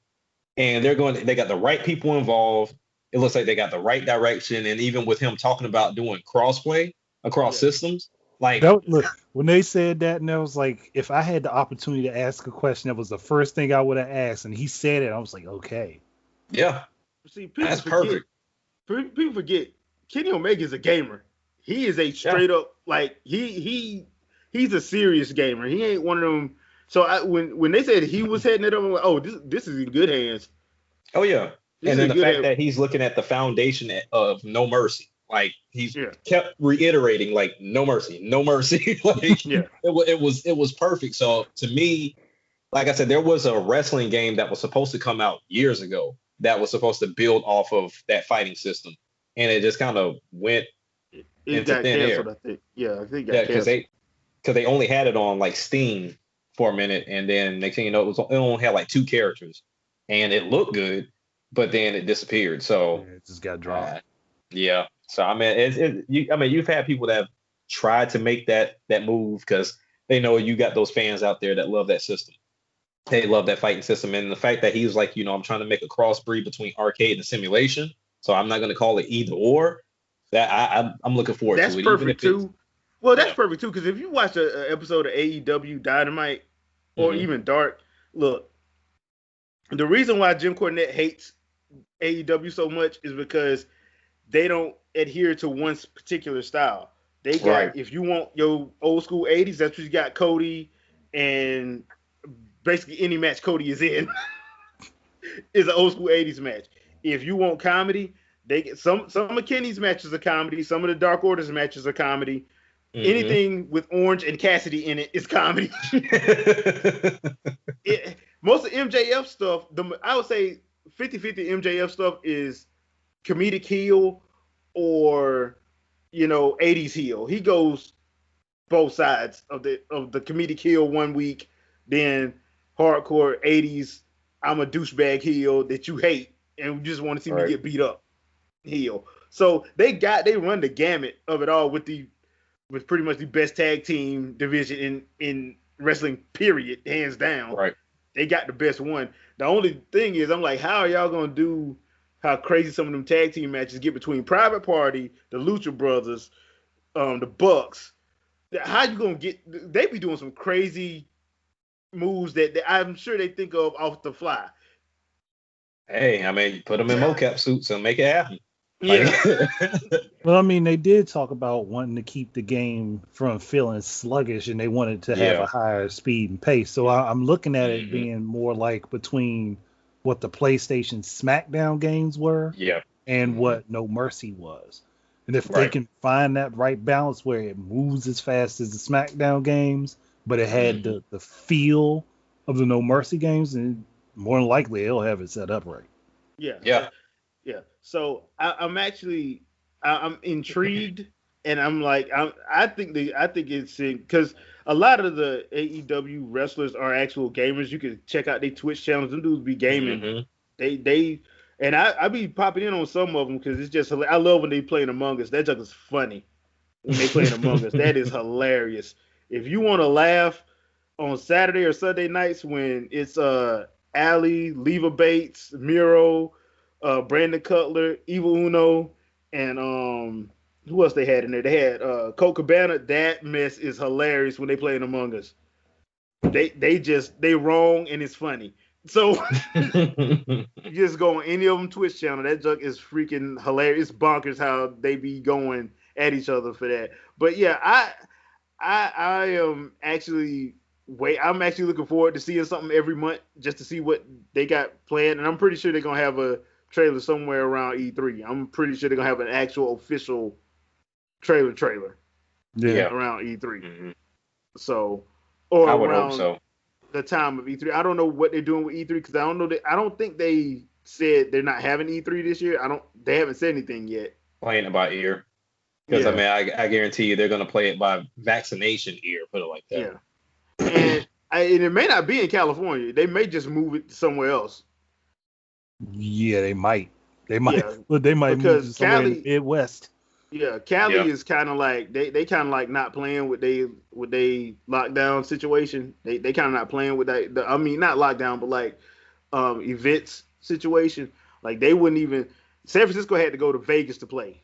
and they got the right people involved, it looks like they got the right direction. And even with him talking about doing crossplay across systems, like look, when they said that, and I was like, if I had the opportunity to ask a question, that was the first thing I would have asked. And he said it, I was like, okay. Yeah. See, that's perfect. People forget Kenny Omega is a gamer. He is a straight up like he's a serious gamer. He ain't one of them. So when they said he was heading it up, I'm like, oh, this is in good hands. Oh yeah, and then the fact that he's looking at the foundation of No Mercy, like he's kept reiterating, like no mercy, no mercy. Like it was perfect. So to me, like I said, there was a wrestling game that was supposed to come out years ago that was supposed to build off of that fighting system, and it just kind of went into thin air. I think. Yeah, I think it got canceled. Because they only had it on like Steam for a minute, and then next thing you know, it only had like 2 characters, and it looked good, but then it disappeared. So it just got dropped. Yeah. So I mean, you've had people that have tried to make that move because they know you got those fans out there that love that system. They love that fighting system, and the fact that he was like, I'm trying to make a crossbreed between arcade and simulation, so I'm not going to call it either or. That I'm looking forward to it. That's perfect too. Well, that's perfect too, because if you watch an episode of AEW Dynamite or even Dark, look, the reason why Jim Cornette hates AEW so much is because they don't adhere to one particular style. They got, if you want your old school 80s, that's what you got, Cody, and basically any match Cody is in is an old school 80s match. If you want comedy, they get some of Kenny's matches are comedy, some of the Dark Order's matches are comedy. Anything with Orange and Cassidy in it is comedy. Most of MJF stuff, I would say 50-50 MJF stuff is comedic heel or 80s heel. He goes both sides of the comedic heel one week, then hardcore 80s, I'm a douchebag heel that you hate and you just want to see me get beat up heel. So they run the gamut of it all with pretty much the best tag team division in wrestling, period, hands down. Right. They got the best one. The only thing is, I'm like, how are y'all going to do how crazy some of them tag team matches get between Private Party, the Lucha Brothers, the Bucks? How you going to get – they be doing some crazy moves that I'm sure they think of off the fly. Hey, I mean, put them in mocap suits and make it happen. Yeah. Well, I mean, they did talk about wanting to keep the game from feeling sluggish, and they wanted to have a higher speed and pace. So I'm looking at it being more like between what the PlayStation SmackDown games were and what No Mercy was. And if they can find that right balance where it moves as fast as the SmackDown games, but it had the feel of the No Mercy games, and more than likely it'll have it set up right. Yeah. So I'm intrigued, and I'm like, I think it's because a lot of the AEW wrestlers are actual gamers. You can check out their Twitch channels. Them dudes be gaming. And I be popping in on some of them because it's just I love when they playing Among Us. That junk is funny when they playing Among Us. That is hilarious. If you want to laugh on Saturday or Sunday nights when it's Allie, Leva Bates, Miro, Brandon Cutler, Evil Uno, and who else they had in there? They had Colt Cabana. That mess is hilarious when they playing Among Us. They wrong and it's funny. So you just go on any of them Twitch channel. That junk is freaking hilarious. It's bonkers how they be going at each other for that. But yeah, I am actually I'm actually looking forward to seeing something every month just to see what they got planned, and I'm pretty sure they're gonna have a trailer somewhere around E3. I'm pretty sure they're gonna have an actual official trailer around E3. So, or I would around hope so. The time of E3. I don't know what they're doing with E3 because I don't think they said they're not having E3 this year. They haven't said anything yet. Playing it by ear. Because I mean, I guarantee you they're gonna play it by vaccination ear. Put it like that. Yeah. And it may not be in California. They may just move it somewhere else. Yeah, they might. But they might move it somewhere in the Midwest. Yeah, Cali is kind of like they kind of like not playing with they lockdown situation. They kind of not playing with that. I mean, not lockdown, but like events situation. Like they wouldn't even. San Francisco had to go to Vegas to play.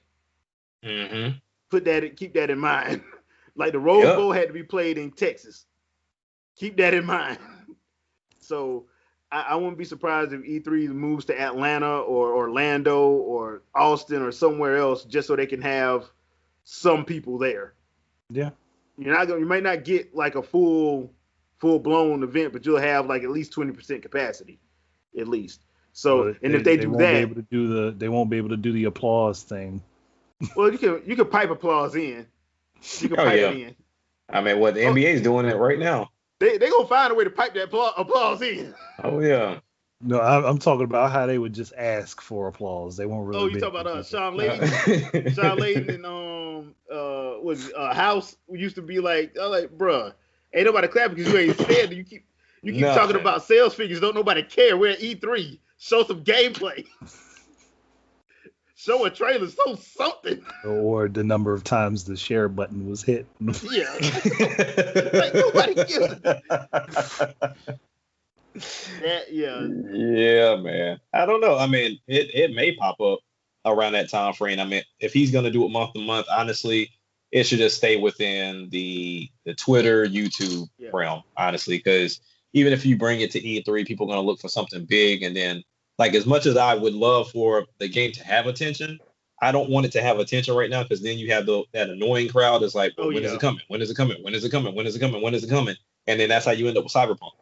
Keep that in mind. Like the Rose Bowl had to be played in Texas. Keep that in mind. So I wouldn't be surprised if E3 moves to Atlanta or Orlando or Austin or somewhere else just so they can have some people there. Yeah. You might not get like a full blown event, but you'll have like at least 20% capacity, at least. So, Well, and if they do won't that, be able to do they won't be able to do the applause thing. well, you can pipe applause in. You can pipe it in. I mean, the NBA is doing it right now. They gonna find a way to pipe that applause in. Oh yeah. No, I'm talking about how they would just ask for applause. They won't really. Oh, you talking about Sean Layden? Sean Layden and was House used to be like, bruh, ain't nobody clapping because you ain't said. You keep talking about sales figures. Don't nobody care. We're at E3. Show some gameplay. Show a trailer. Show something. Or the number of times the share button was hit. Yeah. Like nobody gives Yeah, man. I don't know. I mean, it may pop up around that time frame. I mean, if he's gonna do it month to month, honestly, it should just stay within the Twitter, YouTube realm, honestly, because even if you bring it to E3, people are gonna look for something big, and then like as much as I would love for the game to have attention, I don't want it to have attention right now because then you have that annoying crowd that's like, when is it coming? When is it coming? When is it coming? When is it coming? When is it coming? And then that's how you end up with Cyberpunk.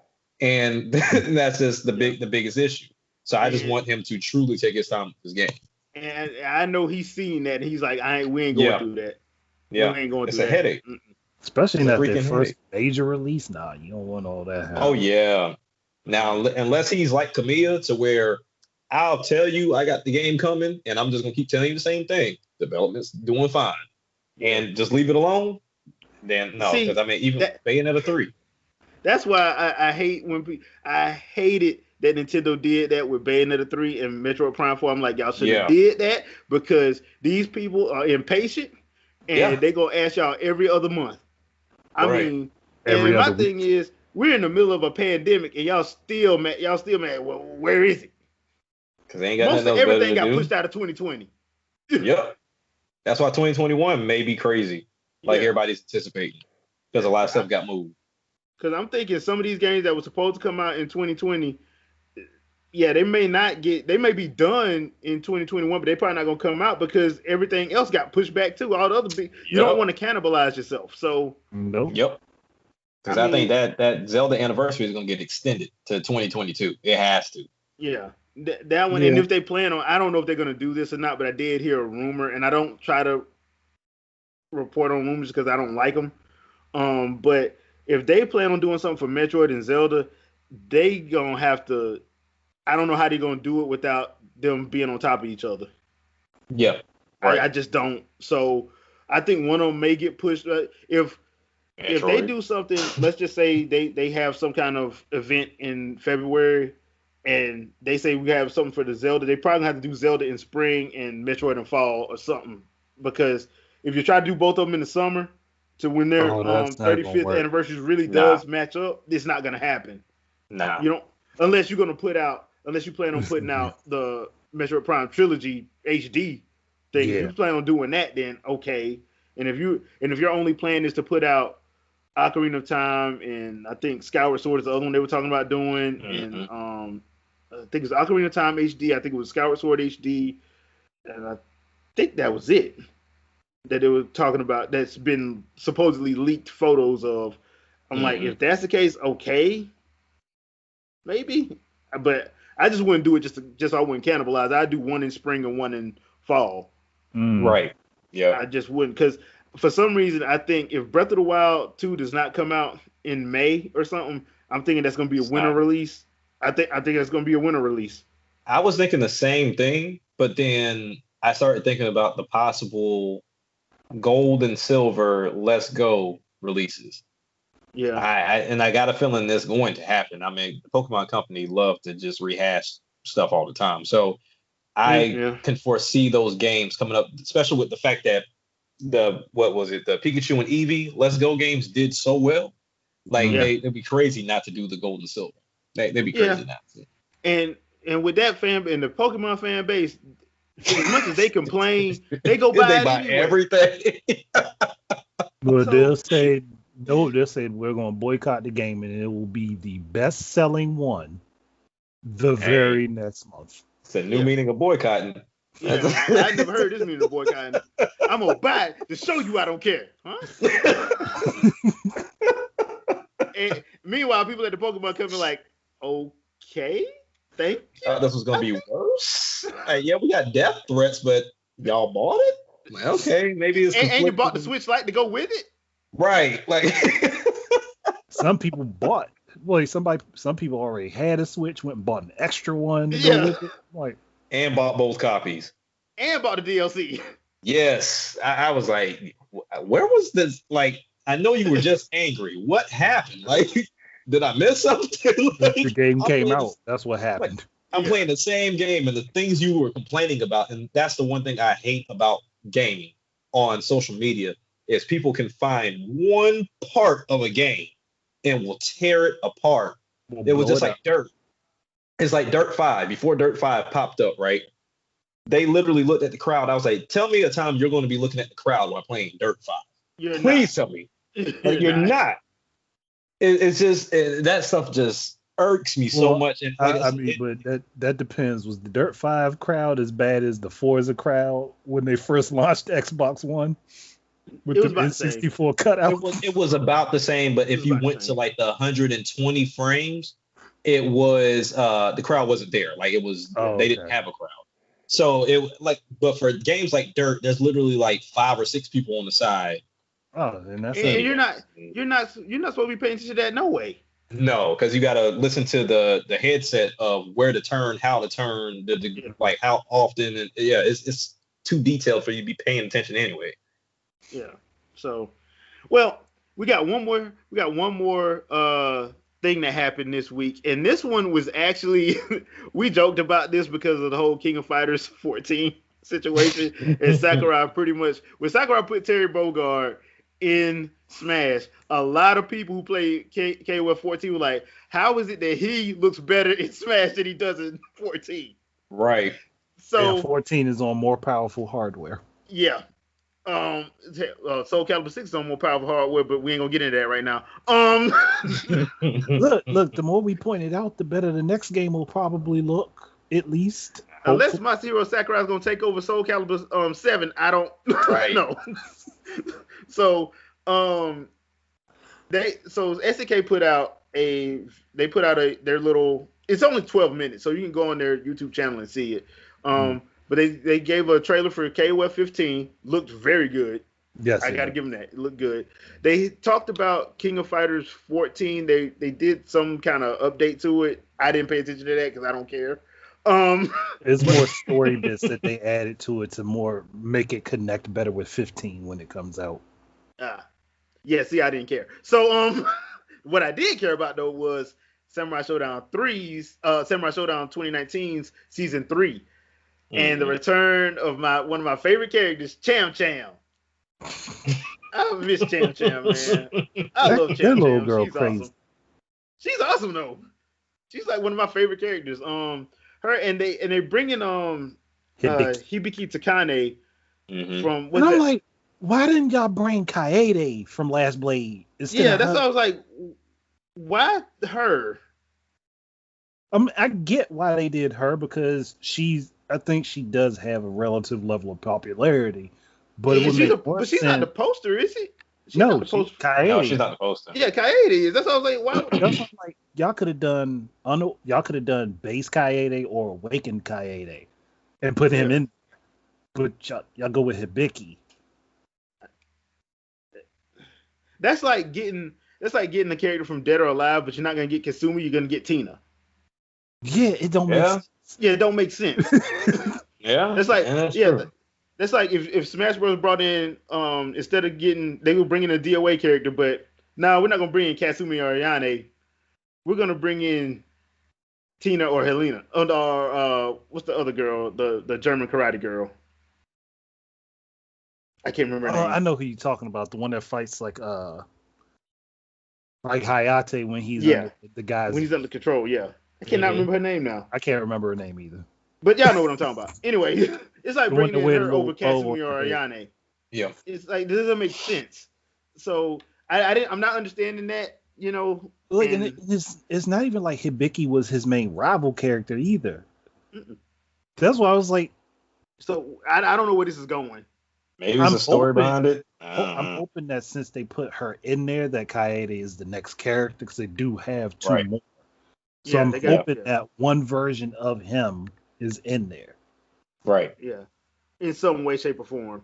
And that's just the biggest issue. So I just want him to truly take his time with this game. And I know he's seen that. And he's like, we ain't going through that. Yeah, we ain't going it's through a headache. Especially not their first major release. Nah, you don't want all that. Oh yeah. Now, unless he's like Camilla, to where I'll tell you I got the game coming, and I'm just gonna keep telling you the same thing. Development's doing fine, and just leave it alone. Then no, because I mean, even Bayonetta 3. That's why I hate I hated that Nintendo did that with Bayonetta 3 and Metroid Prime 4. I'm like, y'all should have did that because these people are impatient and they gonna ask y'all every other month. I mean, and my thing is, we're in the middle of a pandemic and y'all still mad. Well, where is it? Because they ain't got most of everything got pushed out of 2020. Yep. That's why 2021 may be crazy, like everybody's anticipating, because a lot of stuff got moved. Because I'm thinking some of these games that were supposed to come out in 2020, they may be done in 2021, but they probably not gonna come out because everything else got pushed back too. All the other big, you don't want to cannibalize yourself. So Yep. Because I think that Zelda anniversary is gonna get extended to 2022. It has to. Yeah. That one, and if they plan on, I don't know if they're gonna do this or not, but I did hear a rumor, and I don't try to report on rumors because I don't like them. But if they plan on doing something for Metroid and Zelda, they gonna have to. I don't know how they're gonna do it without them being on top of each other. Yeah, right. I just don't. So I think one of them may get pushed. If they do something, let's just say they have some kind of event in February. And they say we have something for the Zelda. They probably have to do Zelda in spring and Metroid in fall or something. Because if you try to do both of them in the summer to when their 35th anniversary really does match up, it's not going to happen. Nah. You don't, unless you plan on putting out the Metroid Prime Trilogy HD thing. If you plan on doing that, then okay. And if your only plan is to put out Ocarina of Time and I think Skyward Sword is the other one they were talking about doing, and I think it was Ocarina of Time HD. I think it was Skyward Sword HD, and I think that was it that they were talking about. That's been supposedly leaked photos of. I'm like, if that's the case, okay, maybe, but I just wouldn't do it just so I wouldn't cannibalize. I'd do one in spring and one in fall. Right. Yeah. I just wouldn't, because for some reason I think if Breath of the Wild 2 does not come out in May or something, I'm thinking that's going to be a winter release. I think that's going to be a winter release. I was thinking the same thing, but then I started thinking about the possible gold and silver Let's Go releases. Yeah. I got a feeling that's going to happen. I mean, the Pokemon Company love to just rehash stuff all the time. So I can foresee those games coming up, especially with the fact that the Pikachu and Eevee Let's Go games did so well. Like they'd be crazy not to do the gold and silver. They'd be crazy not to. And with that fan and the Pokemon fan base, as much as they complain, they go buy anyway. Everything. Well, they'll say we're going to boycott the game and it will be the best selling one the very next month. It's a new meaning of boycotting. Yeah, I never heard this meaning of boycotting. I'm gonna buy it to show you I don't care, huh? And meanwhile, people at the Pokemon Company like, okay, thank you. This was gonna be worse. Yeah, we got death threats, but y'all bought it. Okay, maybe it's and you bought the Switch Lite to go with it, right? Like some people bought. Well, some people already had a Switch, went and bought an extra one to Yeah. go with it. Like, and bought both copies. and bought the DLC. Yes, I was like, where was this? Like, I know you were just angry. What happened? Like, did I miss something? Like, the game came out. That's what happened. I'm playing the same game, and the things you were complaining about, and that's the one thing I hate about gaming on social media, is people can find one part of a game and will tear it apart. It was just like Dirt. It's like Dirt 5. Before Dirt 5 popped up, right? They literally looked at the crowd. I was like, tell me a time you're going to be looking at the crowd while playing Dirt 5. Please tell me. Like, you're not. It's just, that stuff just irks me so much. And but that depends. Was the Dirt 5 crowd as bad as the Forza crowd when they first launched Xbox One? With the N64 cutout? It was about the same, but if you went to like the 120 frames, it was, the crowd wasn't there. Like, it was, they didn't have a crowd. So but for games like Dirt, there's literally like 5 or 6 people on the side. Oh, and that's and you're not supposed to be paying attention to that, no way. No, because you got to listen to the headset of where to turn, how to turn, like how often, and it's too detailed for you to be paying attention anyway. Yeah. So, well, we got one more thing that happened this week, and this one was actually we joked about this because of the whole King of Fighters 14 situation, and Sakurai when Sakurai put Terry Bogard in Smash, a lot of people who play KOF 14 were like, how is it that he looks better in Smash than he does in 14? Right. So 14 is on more powerful hardware. Yeah. Soul Calibur 6 is on more powerful hardware, but we ain't gonna get into that right now. Look, the more we point it out, the better the next game will probably look, at least. Unless Masahiro Sakurai is gonna take over Soul Calibur 7, I don't know. So SNK put out their little, it's only 12 minutes, so you can go on their YouTube channel and see it. But they gave a trailer for KOF 15. Looked very good. Yes, I got to give them that. It looked good. They talked about King of Fighters 14. They did some kind of update to it. I didn't pay attention to that because I don't care. It's more story bits that they added to it to more make it connect better with 15 when it comes out. Yeah, see, I didn't care. So what I did care about though was Samurai Showdown 2019's season 3. And the return of one of my favorite characters, Cham Cham. I miss Cham Cham, man. I love Cham Cham. That little girl She's crazy. awesome. She's awesome though. She's like one of my favorite characters. Her and they bring in Hibiki Takane from. And I'm like, why didn't y'all bring Kaede from Last Blade? That's what I was like. Why her? I get why they did her because I think she does have a relative level of popularity, but she's not the poster, is she? Kaede. No, she's not the poster. Yeah, Kaede is. That's what I was like. Why? That's like y'all could have done base Kaede or awakened Kaede, and put him in. But y'all go with Hibiki. That's like getting the character from Dead or Alive, but you're not gonna get Kasumi. You're gonna get Tina. Yeah, it don't make sense. Yeah, it don't make sense. That's like that's like if Smash Bros. Brought in instead of they were bringing a DOA character, but now we're not gonna bring in Kasumi or Ayane. We're gonna bring in Tina or Helena. Or what's the other girl? The German karate girl. I can't remember her name. I know who you're talking about. The one that fights like Hayate when he's under the guys. When he's under control, yeah. I cannot remember her name now. I can't remember her name either. But y'all know what I'm talking about. Anyway, it's like bringing in her over Kasumi or Ayane. Yeah. It's like, this doesn't make sense. So I'm not understanding that, you know. Like, and it's not even like Hibiki was his main rival character either. That's why I was like. So I don't know where this is going. Maybe there's a story behind it. I'm hoping that since they put her in there, that Kaede is the next character, because they do have two more. So I'm hoping that one version of him is in there. Right. Yeah. In some way, shape, or form.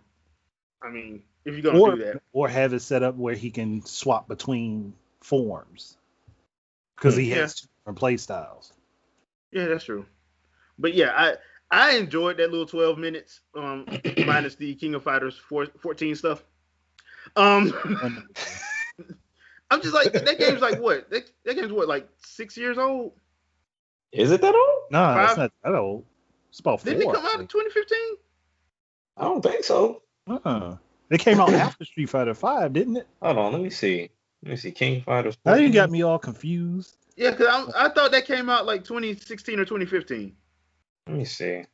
I mean, if you're going to do that. Or have it set up where he can swap between forms. Because he has two different play styles. Yeah, that's true. But yeah, I enjoyed that little 12 minutes, minus the King of Fighters 14 stuff. I'm just like, that game's like what? That game's what, like 6 years old? Is it that old? No, it's not that old. It's about 4. Didn't it come out in 2015? I don't think so. It came out after Street Fighter 5, didn't it? Hold on, let me see. King Fighters 14. Now you got me all confused. Yeah, because I thought that came out like 2016 or 2015. Let me see.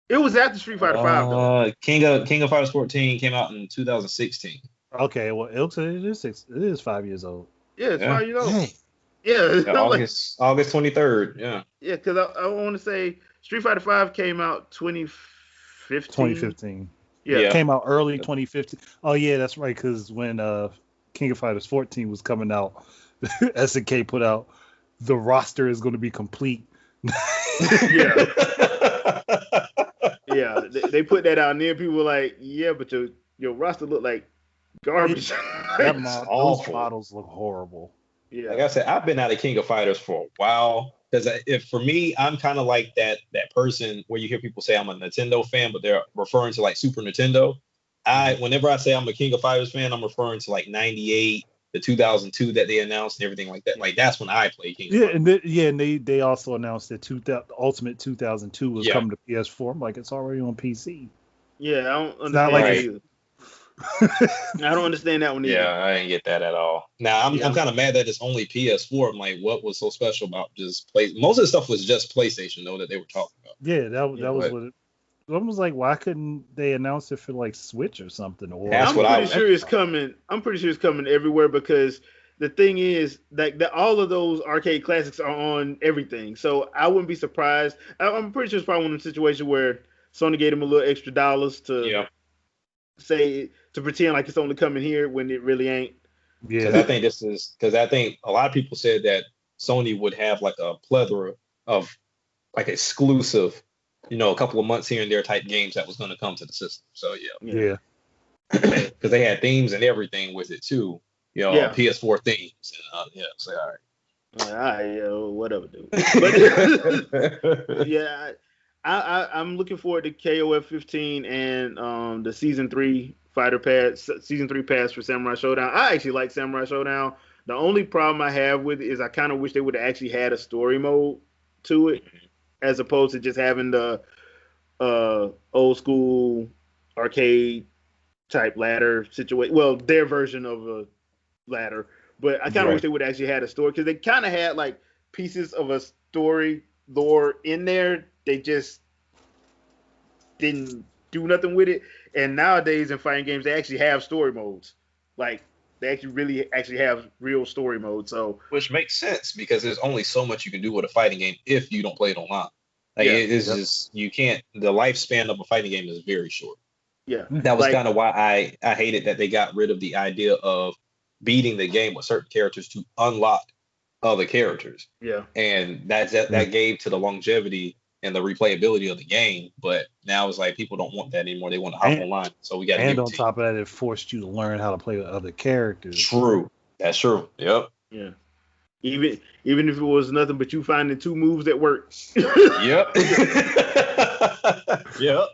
It was after Street Fighter 5, though. King of Fighters 14 came out in 2016. Okay, well, it is 5 years old. Yeah, it's 5 years old. Hey. Yeah, August 23rd. Yeah. Yeah, because I want to say Street Fighter 5 came out 2015. 2015. Yeah, it came out early 2015. Oh yeah, that's right. Because when King of Fighters 14 was coming out, SNK put out the roster is going to be complete. Yeah. Yeah, they put that out, and then people were like, "Yeah, but your roster look like garbage." Those models look horrible. Yeah, like I said, I've been out of King of Fighters for a while, because if for me, I'm kind of like that person where you hear people say I'm a Nintendo fan, but they're referring to like Super Nintendo. Whenever I say I'm a King of Fighters fan, I'm referring to like 98, the 2002 that they announced and everything like that. Like that's when I play King of Fighters. And they also announced that Ultimate 2002 was coming to PS4. I'm like, it's already on PC. Yeah, I don't understand that either. I don't understand that one either. Yeah, I didn't get that at all. Now I'm kind of mad that it's only PS4. I'm like, what was so special about just play? Most of the stuff was just PlayStation though that they were talking about. Yeah, that was what it. I was like, why couldn't they announce it for like Switch or something? Or I'm pretty sure it's coming. I'm pretty sure it's coming everywhere, because the thing is that all of those arcade classics are on everything. So I wouldn't be surprised. I'm pretty sure it's probably one of the situations where Sony gave them a little extra dollars to say, to pretend like it's only coming here when it really ain't. Yeah, I think I think a lot of people said that Sony would have like a plethora of like exclusive, a couple of months here and there type games that was going to come to the system. So yeah, because they had themes and everything with it too. PS4 themes. And, so all right. Whatever, dude. But, yeah, I'm looking forward to KOF 15 and the season 3 season 3 pass for Samurai Showdown. I actually like Samurai Showdown. The only problem I have with it is I kind of wish they would have actually had a story mode to it, as opposed to just having the old school arcade type ladder situation. Well, their version of a ladder, but I kind of wish they would have actually had a story, because they kind of had like pieces of a story lore in there. They just didn't do nothing with it. And nowadays in fighting games, they actually have story modes. Like they actually have real story mode. So which makes sense, because there's only so much you can do with a fighting game if you don't play it online. Like it's just, you can't. The lifespan of a fighting game is very short. Yeah, that was kind of why I hated that they got rid of the idea of beating the game with certain characters to unlock other characters. Yeah, and that gave to the longevity and the replayability of the game. But now it's like people don't want that anymore. They want to hop online. So we got to. And on top of that, it forced you to learn how to play with other characters. True, that's true. Yep. Yeah. Even if it was nothing but you finding 2 moves that work. Yep. Yep.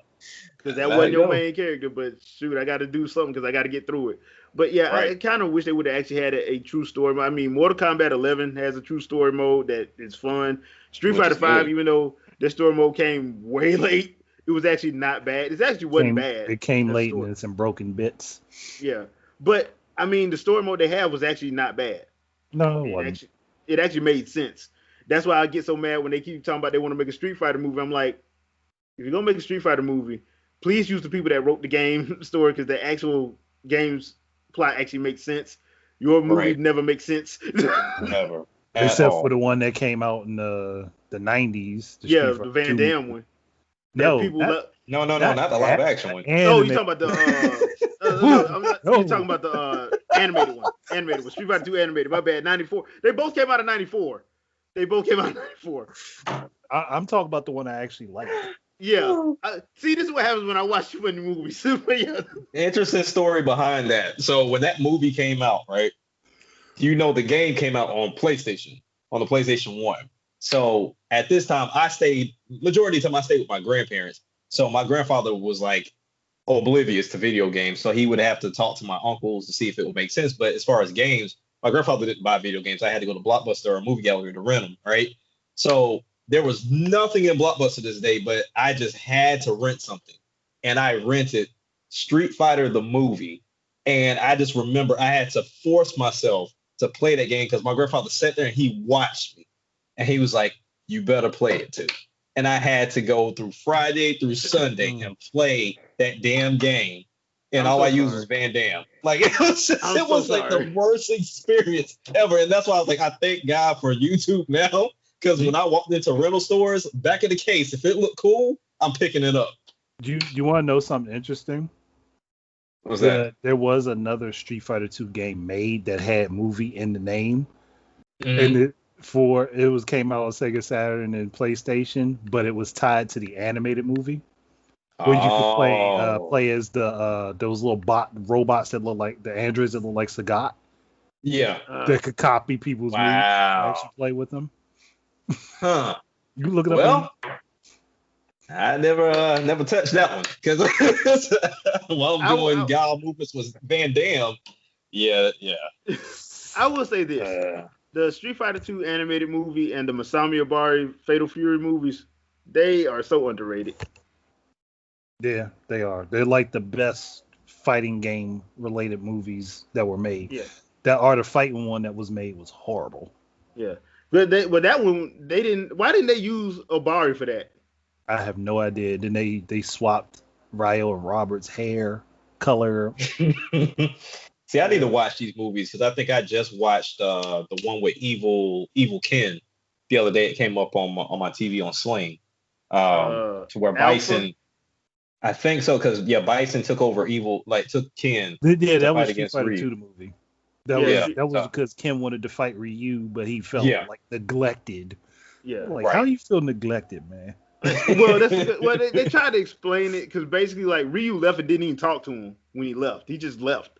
Because that wasn't your main character, but shoot, I got to do something because I got to get through it. But yeah, I kind of wish they would have actually had a true story. I mean, Mortal Kombat 11 has a true story mode that is fun. Street Fighter 5, even though their story mode came way late, it was actually not bad. It actually wasn't bad. It came late and it's in broken bits. Yeah, but I mean, the story mode they had was actually not bad. No, it wasn't. It actually made sense. That's why I get so mad when they keep talking about they want to make a Street Fighter movie. I'm like, if you're gonna make a Street Fighter movie, please use the people that wrote the game story, because the actual game's plot actually makes sense. Your movie never makes sense. Never. Except for the one that came out in the 90s. The Van Damme one. that people No, not the live action one. Oh, you talking about the no, I'm not. You're talking about the animated one. Street Fighter 2 animated. My bad. 94. They both came out in 94. I'm talking about the one I actually liked. Yeah. See, this is what happens when I watch too many movies. Interesting story behind that. So when that movie came out, right? The game came out on the PlayStation 1. So at this time, majority of the time I stayed with my grandparents. So my grandfather was like oblivious to video games. So he would have to talk to my uncles to see if it would make sense. But as far as games, my grandfather didn't buy video games. I had to go to Blockbuster or a movie gallery to rent them, right? So there was nothing in Blockbuster this day, but I just had to rent something. And I rented Street Fighter the movie. And I just remember I had to force myself to play that game because my grandfather sat there and he watched me. And he was like, you better play it too. And I had to go through Friday through Sunday and play that damn game. And all I used was Van Damme. Like it was like the worst experience ever. And that's why I was like, I thank God for YouTube now. Because when I walked into rental stores, back in the case, if it looked cool, I'm picking it up. Do you want to know something interesting? What was that? There was another Street Fighter 2 game made that had movie in the name. Mm-hmm. And it came out on Sega Saturn and PlayStation, but it was tied to the animated movie. Where you could play as those little robots that look like the androids that look like Sagat. Yeah. That could copy people's moves and actually play with them. Huh. You look it up. Well, I never touched that one because while I'm doing Gal movements was Van Damme. Yeah. I will say this: the Street Fighter 2 animated movie and the Masami Obari Fatal Fury movies, they are so underrated. Yeah, they are. They're like the best fighting game related movies that were made. Yeah. That Art of Fighting one that was made was horrible. Yeah. But that one, they didn't. Why didn't they use Obari for that? I have no idea. Then they swapped Ryo and Robert's hair color. See, I need to watch these movies because I think I just watched the one with Evil Ken the other day. It came up on my TV on Sling. To where Bison. Alpha? I think so because Bison took over took Ken. Yeah, that was Street Fighter 2 the movie. That was so, because Ken wanted to fight Ryu, but he felt like neglected. Yeah, like how you feel neglected, man? Well, they tried to explain it because basically, like Ryu left and didn't even talk to him when he left. He just left.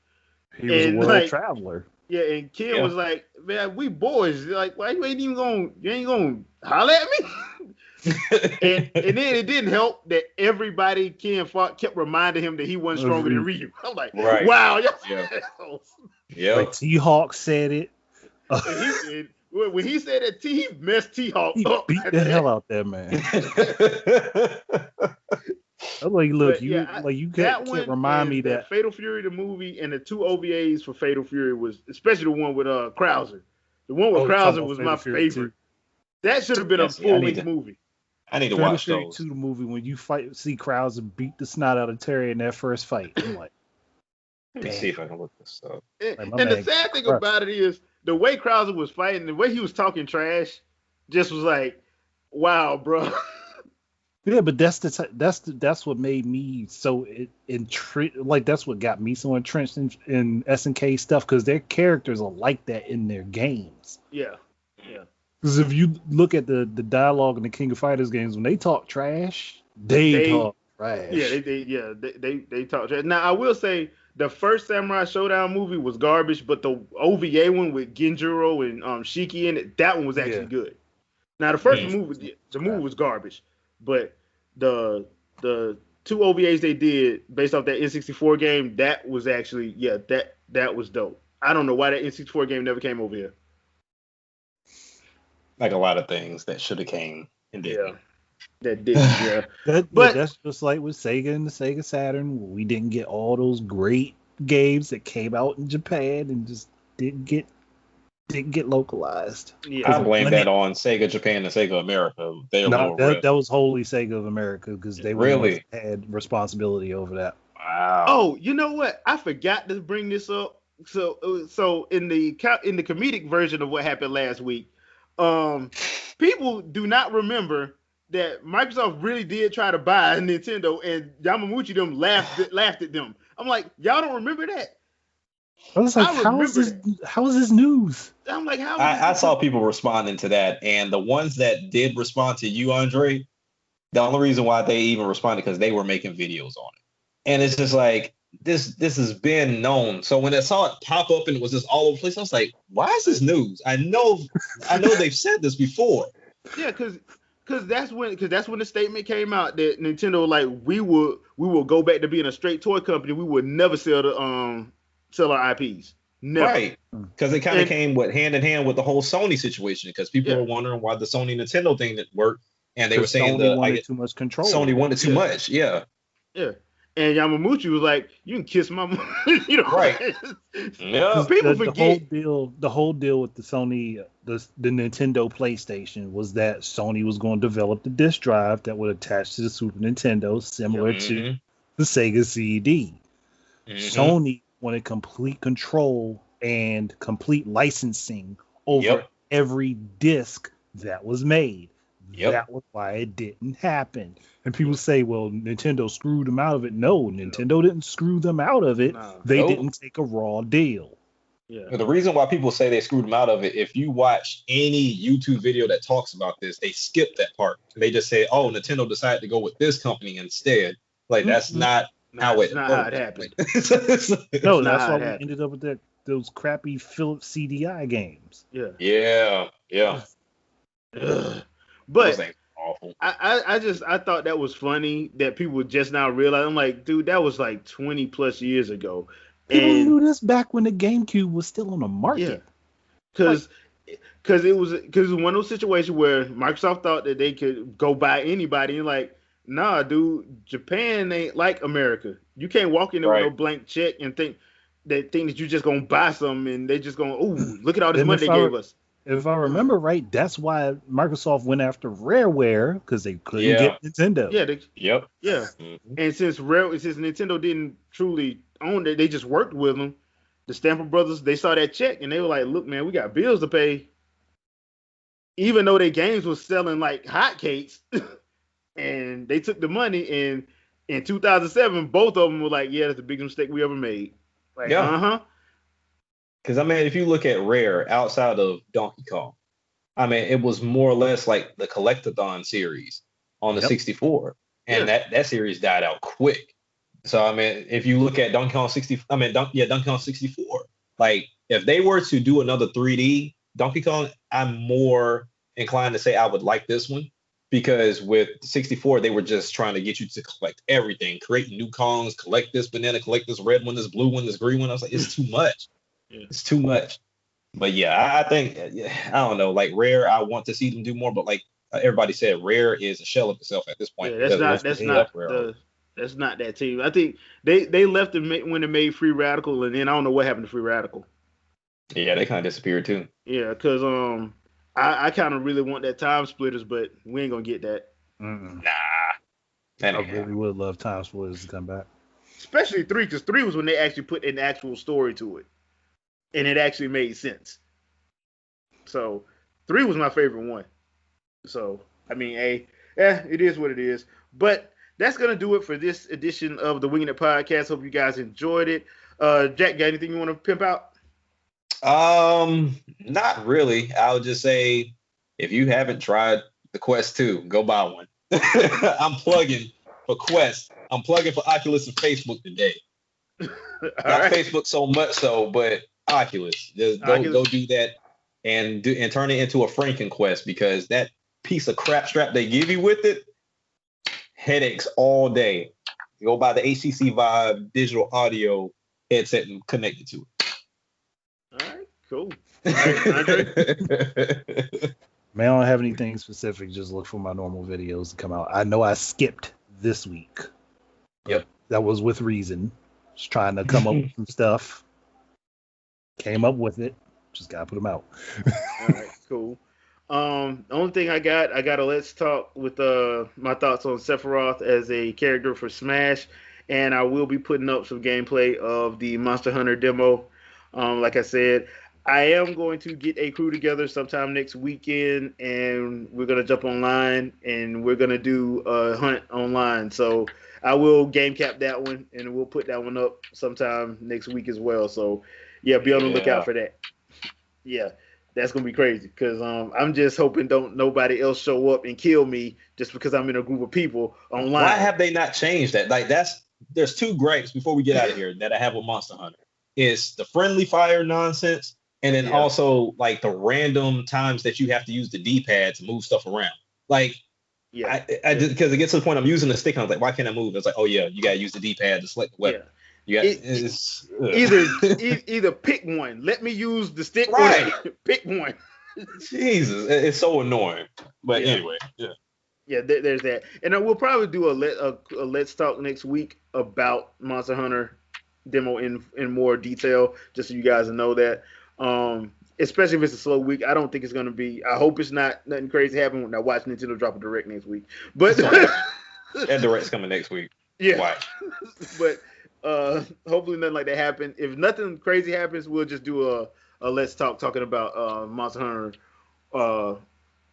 He was a world traveler. Yeah, and Ken was like, "Man, we boys. Like, why you ain't gonna holler at me?" and then it didn't help that everybody Ken fought kept reminding him that he wasn't stronger than Ryu. I'm like, wow, yeah. Like T-Hawk said it. When he said that, he messed T-Hawk up. Beat the hell out that man. I'm like, look, you can't remind me that Fatal Fury the movie and the 2 OVAs for Fatal Fury was, especially the one with Krauser. The one with Krauser was my favorite. That should have been a full-length movie. I need to watch Fatal those. Fury 2 the movie when you see Krauser beat the snot out of Terry in that first fight. I'm like, let me see if I can look this up. And the sad thing about it is the way Krauser was fighting, the way he was talking trash, just was like, wow, bro. Yeah, but that's what made me so intrigued. Like that's what got me so entrenched in SNK stuff because their characters are like that in their games. Yeah. Because if you look at the dialogue in the King of Fighters games, when they talk trash, they talk trash. Yeah, they talk trash. Now I will say the first Samurai Showdown movie was garbage, but the OVA one with Genjuro and Shiki in it, that one was actually good. Now the first movie was garbage, but the 2 OVAs they did based off that N64 game, that was actually that was dope. I don't know why that N64 game never came over here. Like a lot of things that should have came and didn't. Yeah, that didn't. But that's just like with Sega and the Sega Saturn. We didn't get all those great games that came out in Japan and just didn't get localized. Yeah, I blame that on Sega Japan and Sega America. That was wholly Sega of America because they really had responsibility over that. Wow. Oh, you know what? I forgot to bring this up. So in the comedic version of what happened last week, people do not remember that Microsoft really did try to buy Nintendo, and Yamamuchi them laughed at them. I'm like, y'all don't remember that? I was like, how is this news? I'm like, how? I saw people responding to that, and the ones that did respond to you, Andre, the only reason why they even responded because they were making videos on it, and it's just like this has been known. So when I saw it pop up and it was just all over the place, I was like, why is this news? I know they've said this before. Yeah, because that's when the statement came out that Nintendo, like, we will go back to being a straight toy company. We would never sell our IPs. Never. Right. Because it kind of came hand in hand with the whole Sony situation, because people were wondering why the Sony Nintendo thing didn't work, and they were saying Sony wanted too much control. Sony wanted too much. Yeah. Yeah. And Yamamuchi was like, "You can kiss my," right? Yeah. People forget the whole deal with the Sony, the Nintendo PlayStation was that Sony was going to develop the disc drive that would attach to the Super Nintendo, similar to the Sega CD. Sony wanted complete control and complete licensing over every disc that was made. That was why it didn't happen. And people say, well, Nintendo screwed them out of it. No, Nintendo didn't screw them out of it. They didn't take a raw deal. Yeah. The reason why people say they screwed them out of it, if you watch any YouTube video that talks about this, they skip that part. They just say, oh, Nintendo decided to go with this company instead. Like, that's not how it happened. No, that's why we ended up with those crappy Philips CDI games. Yeah. But awful. I thought that was funny that people just now realize. I'm like, dude, that was like 20 plus years ago. People knew this back when the GameCube was still on the market. Because it was one of those situations where Microsoft thought that they could go buy anybody, and like, nah, dude, Japan ain't like America. You can't walk in there with no blank check and think that you're just gonna buy something and they just gonna, ooh, look at all this money they gave us. If I remember right, that's why Microsoft went after Rareware, because they couldn't get Nintendo. And since Nintendo didn't truly own it, they just worked with them. The Stamper Brothers, they saw that check and they were like, look, man, we got bills to pay. Even though their games was selling like hotcakes, and they took the money, and in 2007, both of them were like, yeah, that's the biggest mistake we ever made. Like, Because, I mean, if you look at Rare outside of Donkey Kong, I mean, it was more or less like the Collectathon series on the 64. And that series died out quick. So, I mean, if you look at Donkey Kong 64, like, if they were to do another 3D Donkey Kong, I'm more inclined to say I would like this one. Because with 64, they were just trying to get you to collect everything, create new Kongs, collect this banana, collect this red one, this blue one, this green one. I was like, it's too much. It's too much. But yeah, I think, I don't know, like Rare, I want to see them do more, but like everybody said, Rare is a shell of itself at this point. Yeah, that's not that team. I think they left it when they made Free Radical, and then I don't know what happened to Free Radical. Yeah, they kind of disappeared too. Yeah, because I kind of really want that Time Splitters, but we ain't gonna get that. Nah. I really would love Time Splitters to come back. Especially 3, because 3 was when they actually put an actual story to it. And it actually made sense. So 3 was my favorite one. So, I mean, it is what it is. But that's going to do it for this edition of the Wingin' It Podcast. Hope you guys enjoyed it. Jack, got anything you want to pimp out? Not really. I'll just say, if you haven't tried the Quest 2, go buy one. I'm plugging for Quest. I'm plugging for Oculus and Facebook today. Not Facebook so much so, but Oculus. Just go do that and turn it into a Franken Quest, because that piece of crap strap they give you with it, headaches all day. You go buy the HTC Vive digital audio headset and connect it to it. All right, cool. All right, Andre? Man, I don't have anything specific. Just look for my normal videos to come out. I know I skipped this week. Yep. That was with reason. Just trying to come up with some stuff. Came up with it. Just gotta put them out. All right, cool. The only thing I got a let's talk with my thoughts on Sephiroth as a character for Smash, and I will be putting up some gameplay of the Monster Hunter demo. Like I said, I am going to get a crew together sometime next weekend, and we're gonna jump online and we're gonna do a hunt online. So I will game cap that one, and we'll put that one up sometime next week as well. So yeah, be on the lookout for that. Yeah, that's gonna be crazy because I'm just hoping don't nobody else show up and kill me just because I'm in a group of people online. Why have they not changed that? Like there's two gripes before we get out of here that I have with Monster Hunter. It's the friendly fire nonsense. And then also like the random times that you have to use the D-pad to move stuff around. Like, I just, because it gets to the point I'm using the stick and I was like, why can't I move? It's like, oh yeah, you gotta use the D-pad to select the weapon. Yeah. Either pick one. Let me use the stick. Right. Or pick one. Jesus, it's so annoying. But anyway, yeah. There's that, and we'll probably do a let's talk next week about Monster Hunter demo in more detail, just so you guys know that. Especially if it's a slow week, I don't think it's going to be. I hope it's nothing crazy happen when I watch Nintendo drop a direct next week. But that direct's coming next week. Yeah. Watch. But hopefully nothing like that happens. If nothing crazy happens, we'll just do a let's talking about Monster Hunter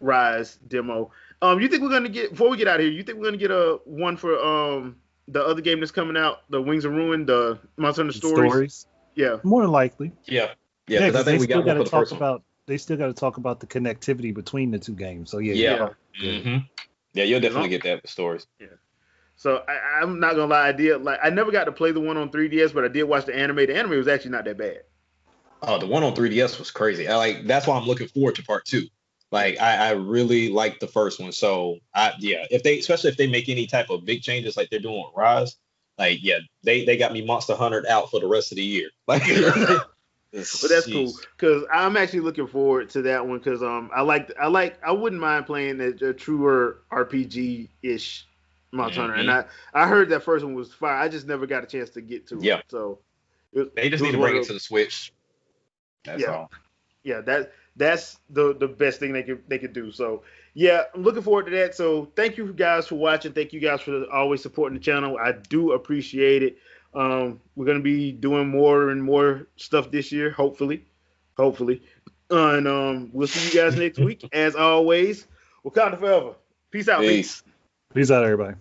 Rise demo. You think we're going to get, before we get out of here, you think we're going to get a one for the other game that's coming out, the Wings of Ruin, the Monster Hunter Stories? Yeah. More likely. Yeah. Yeah, because I think we got one for the first one. They still got to talk about the connectivity between the two games. So yeah. Mm-hmm. Yeah, you'll definitely get that with Stories. Yeah. So I'm not gonna lie, I never got to play the one on 3DS, but I did watch the anime. The anime was actually not that bad. Oh, the one on 3DS was crazy. That's why I'm looking forward to part 2. Like I really liked the first one. So especially if they make any type of big changes like they're doing with Rise, they got me Monster Hunter out for the rest of the year. Like. But that's cool because I'm actually looking forward to that one because I wouldn't mind playing a truer RPG ish Monster Hunter, and I heard that first one was fire. I just never got a chance to get to it. Yeah. So they just need to bring it to the Switch. That's all. Yeah, that's the best thing they could do. So yeah, I'm looking forward to that. So thank you guys for watching. Thank you guys for always supporting the channel. I do appreciate it. We're going to be doing more and more stuff this year, hopefully. And we'll see you guys next week. As always, Wakanda forever. Peace out. Peace. Peace out, everybody.